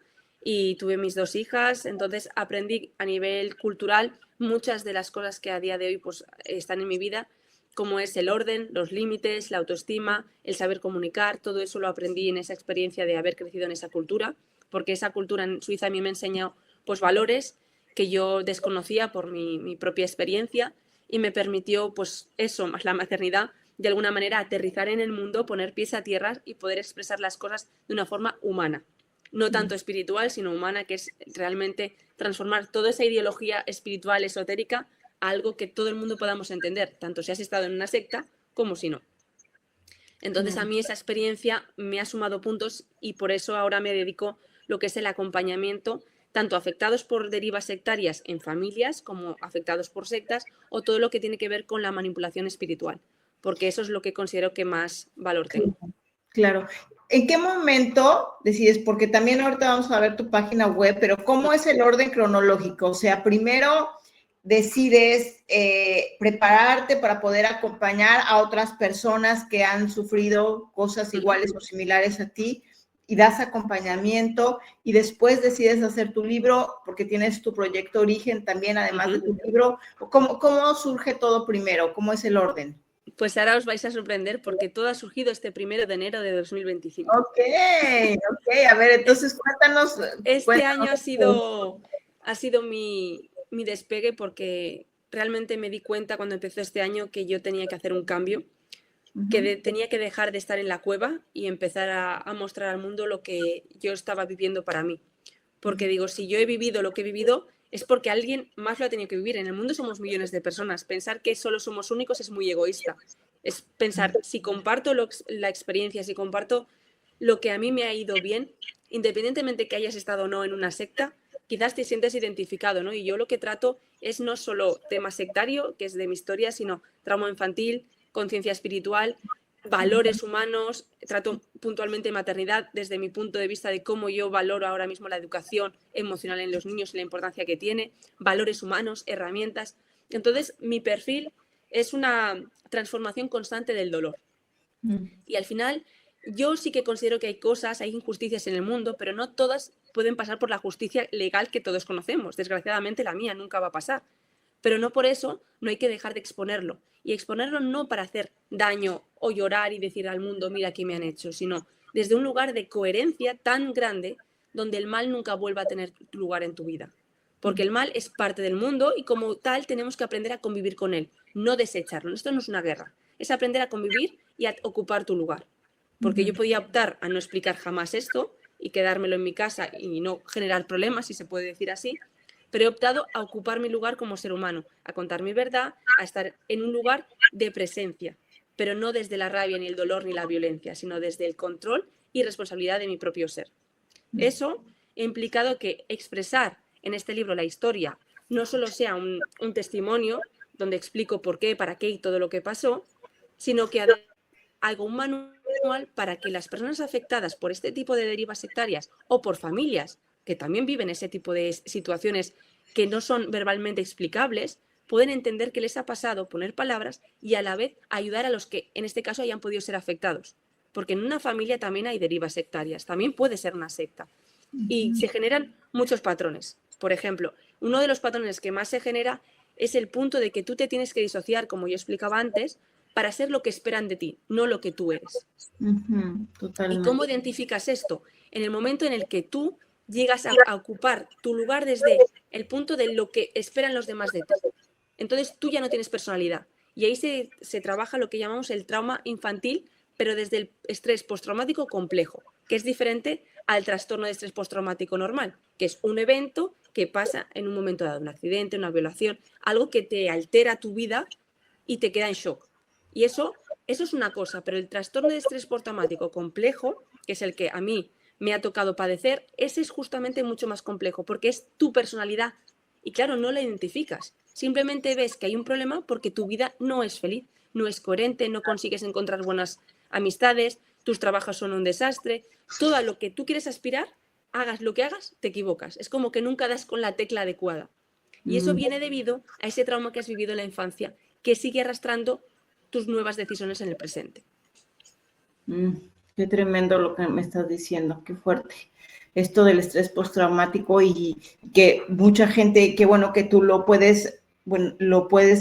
y tuve mis 2 hijas, entonces aprendí a nivel cultural muchas de las cosas que a día de hoy pues están en mi vida, como es el orden, los límites, la autoestima, el saber comunicar, todo eso lo aprendí en esa experiencia de haber crecido en esa cultura, porque esa cultura en Suiza a mí me enseñó pues valores que yo desconocía por mi propia experiencia y me permitió pues eso, más la maternidad, de alguna manera aterrizar en el mundo, poner pies a tierra y poder expresar las cosas de una forma humana. No tanto espiritual, sino humana, que es realmente transformar toda esa ideología espiritual, esotérica, a algo que todo el mundo podamos entender, tanto si has estado en una secta como si no. Entonces a mí esa experiencia me ha sumado puntos y por eso ahora me dedico lo que es el acompañamiento, tanto afectados por derivas sectarias en familias como afectados por sectas o todo lo que tiene que ver con la manipulación espiritual, porque eso es lo que considero que más valor tengo. Claro. ¿En qué momento decides? Porque también ahorita vamos a ver tu página web, pero ¿cómo es el orden cronológico? O sea, primero decides prepararte para poder acompañar a otras personas que han sufrido cosas iguales o similares a ti y das acompañamiento y después decides hacer tu libro porque tienes tu proyecto Origen también, además de tu libro. ¿Cómo surge todo primero? ¿Cómo es el orden? Pues ahora os vais a sorprender porque todo ha surgido este 1 de enero de 2025. Ok, a ver, entonces cuéntanos. Este año ha sido mi despegue porque realmente me di cuenta cuando empezó este año que yo tenía que hacer un cambio, que tenía que dejar de estar en la cueva y empezar a mostrar al mundo lo que yo estaba viviendo para mí. Porque digo, si yo he vivido lo que he vivido, es porque alguien más lo ha tenido que vivir. En el mundo somos millones de personas. Pensar que solo somos únicos es muy egoísta. Es pensar, si comparto la experiencia, si comparto lo que a mí me ha ido bien, independientemente que hayas estado o no en una secta, quizás te sientes identificado, ¿no? Y yo lo que trato es no solo tema sectario, que es de mi historia, sino trauma infantil, conciencia espiritual, valores humanos, trato puntualmente maternidad desde mi punto de vista de cómo yo valoro ahora mismo la educación emocional en los niños y la importancia que tiene, valores humanos, herramientas. Entonces, mi perfil es una transformación constante del dolor. Y al final, yo sí que considero que hay cosas, hay injusticias en el mundo, pero no todas pueden pasar por la justicia legal que todos conocemos. Desgraciadamente, la mía nunca va a pasar. Pero no por eso no hay que dejar de exponerlo. Y exponerlo no para hacer daño o llorar y decir al mundo, mira qué me han hecho, sino desde un lugar de coherencia tan grande donde el mal nunca vuelva a tener lugar en tu vida. Porque el mal es parte del mundo y como tal tenemos que aprender a convivir con él, no desecharlo. Esto no es una guerra, es aprender a convivir y a ocupar tu lugar. Porque yo podía optar a no explicar jamás esto y quedármelo en mi casa y no generar problemas, si se puede decir así, pero he optado a ocupar mi lugar como ser humano, a contar mi verdad, a estar en un lugar de presencia, pero no desde la rabia, ni el dolor, ni la violencia, sino desde el control y responsabilidad de mi propio ser. Eso ha implicado que expresar en este libro la historia no solo sea un testimonio donde explico por qué, para qué y todo lo que pasó, sino que hago un manual para que las personas afectadas por este tipo de derivas sectarias o por familias que también viven ese tipo de situaciones que no son verbalmente explicables, pueden entender qué les ha pasado, poner palabras y a la vez ayudar a los que en este caso hayan podido ser afectados. Porque en una familia también hay derivas sectarias, también puede ser una secta. Y se generan muchos patrones. Por ejemplo, uno de los patrones que más se genera es el punto de que tú te tienes que disociar, como yo explicaba antes, para ser lo que esperan de ti, no lo que tú eres. Totalmente. ¿Y cómo identificas esto? En el momento en el que tú llegas a ocupar tu lugar desde el punto de lo que esperan los demás de ti. Entonces tú ya no tienes personalidad. Y ahí se trabaja lo que llamamos el trauma infantil, pero desde el estrés postraumático complejo, que es diferente al trastorno de estrés postraumático normal, que es un evento que pasa en un momento dado, un accidente, una violación, algo que te altera tu vida y te queda en shock. Y eso es una cosa, pero el trastorno de estrés postraumático complejo, que es el que a mí me ha tocado padecer, ese es justamente mucho más complejo, porque es tu personalidad. Y claro, no la identificas. Simplemente ves que hay un problema porque tu vida no es feliz, no es coherente, no consigues encontrar buenas amistades, tus trabajos son un desastre. Todo a lo que tú quieres aspirar, hagas lo que hagas, te equivocas. Es como que nunca das con la tecla adecuada. Y eso viene debido a ese trauma que has vivido en la infancia, que sigue arrastrando tus nuevas decisiones en el presente. Qué tremendo lo que me estás diciendo, qué fuerte. Esto del estrés postraumático y que mucha gente, qué bueno que tú lo puedes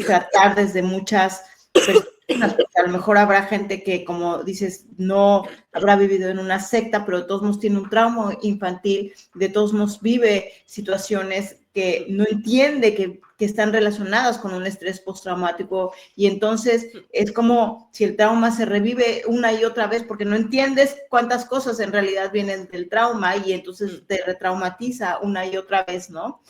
tratar desde muchas personas, porque a lo mejor habrá gente que, como dices, no habrá vivido en una secta, pero de todos modos tiene un trauma infantil, de todos modos vive situaciones que no entiende que están relacionadas con un estrés postraumático y entonces es como si el trauma se revive una y otra vez porque no entiendes cuántas cosas en realidad vienen del trauma y entonces te retraumatiza una y otra vez, ¿no?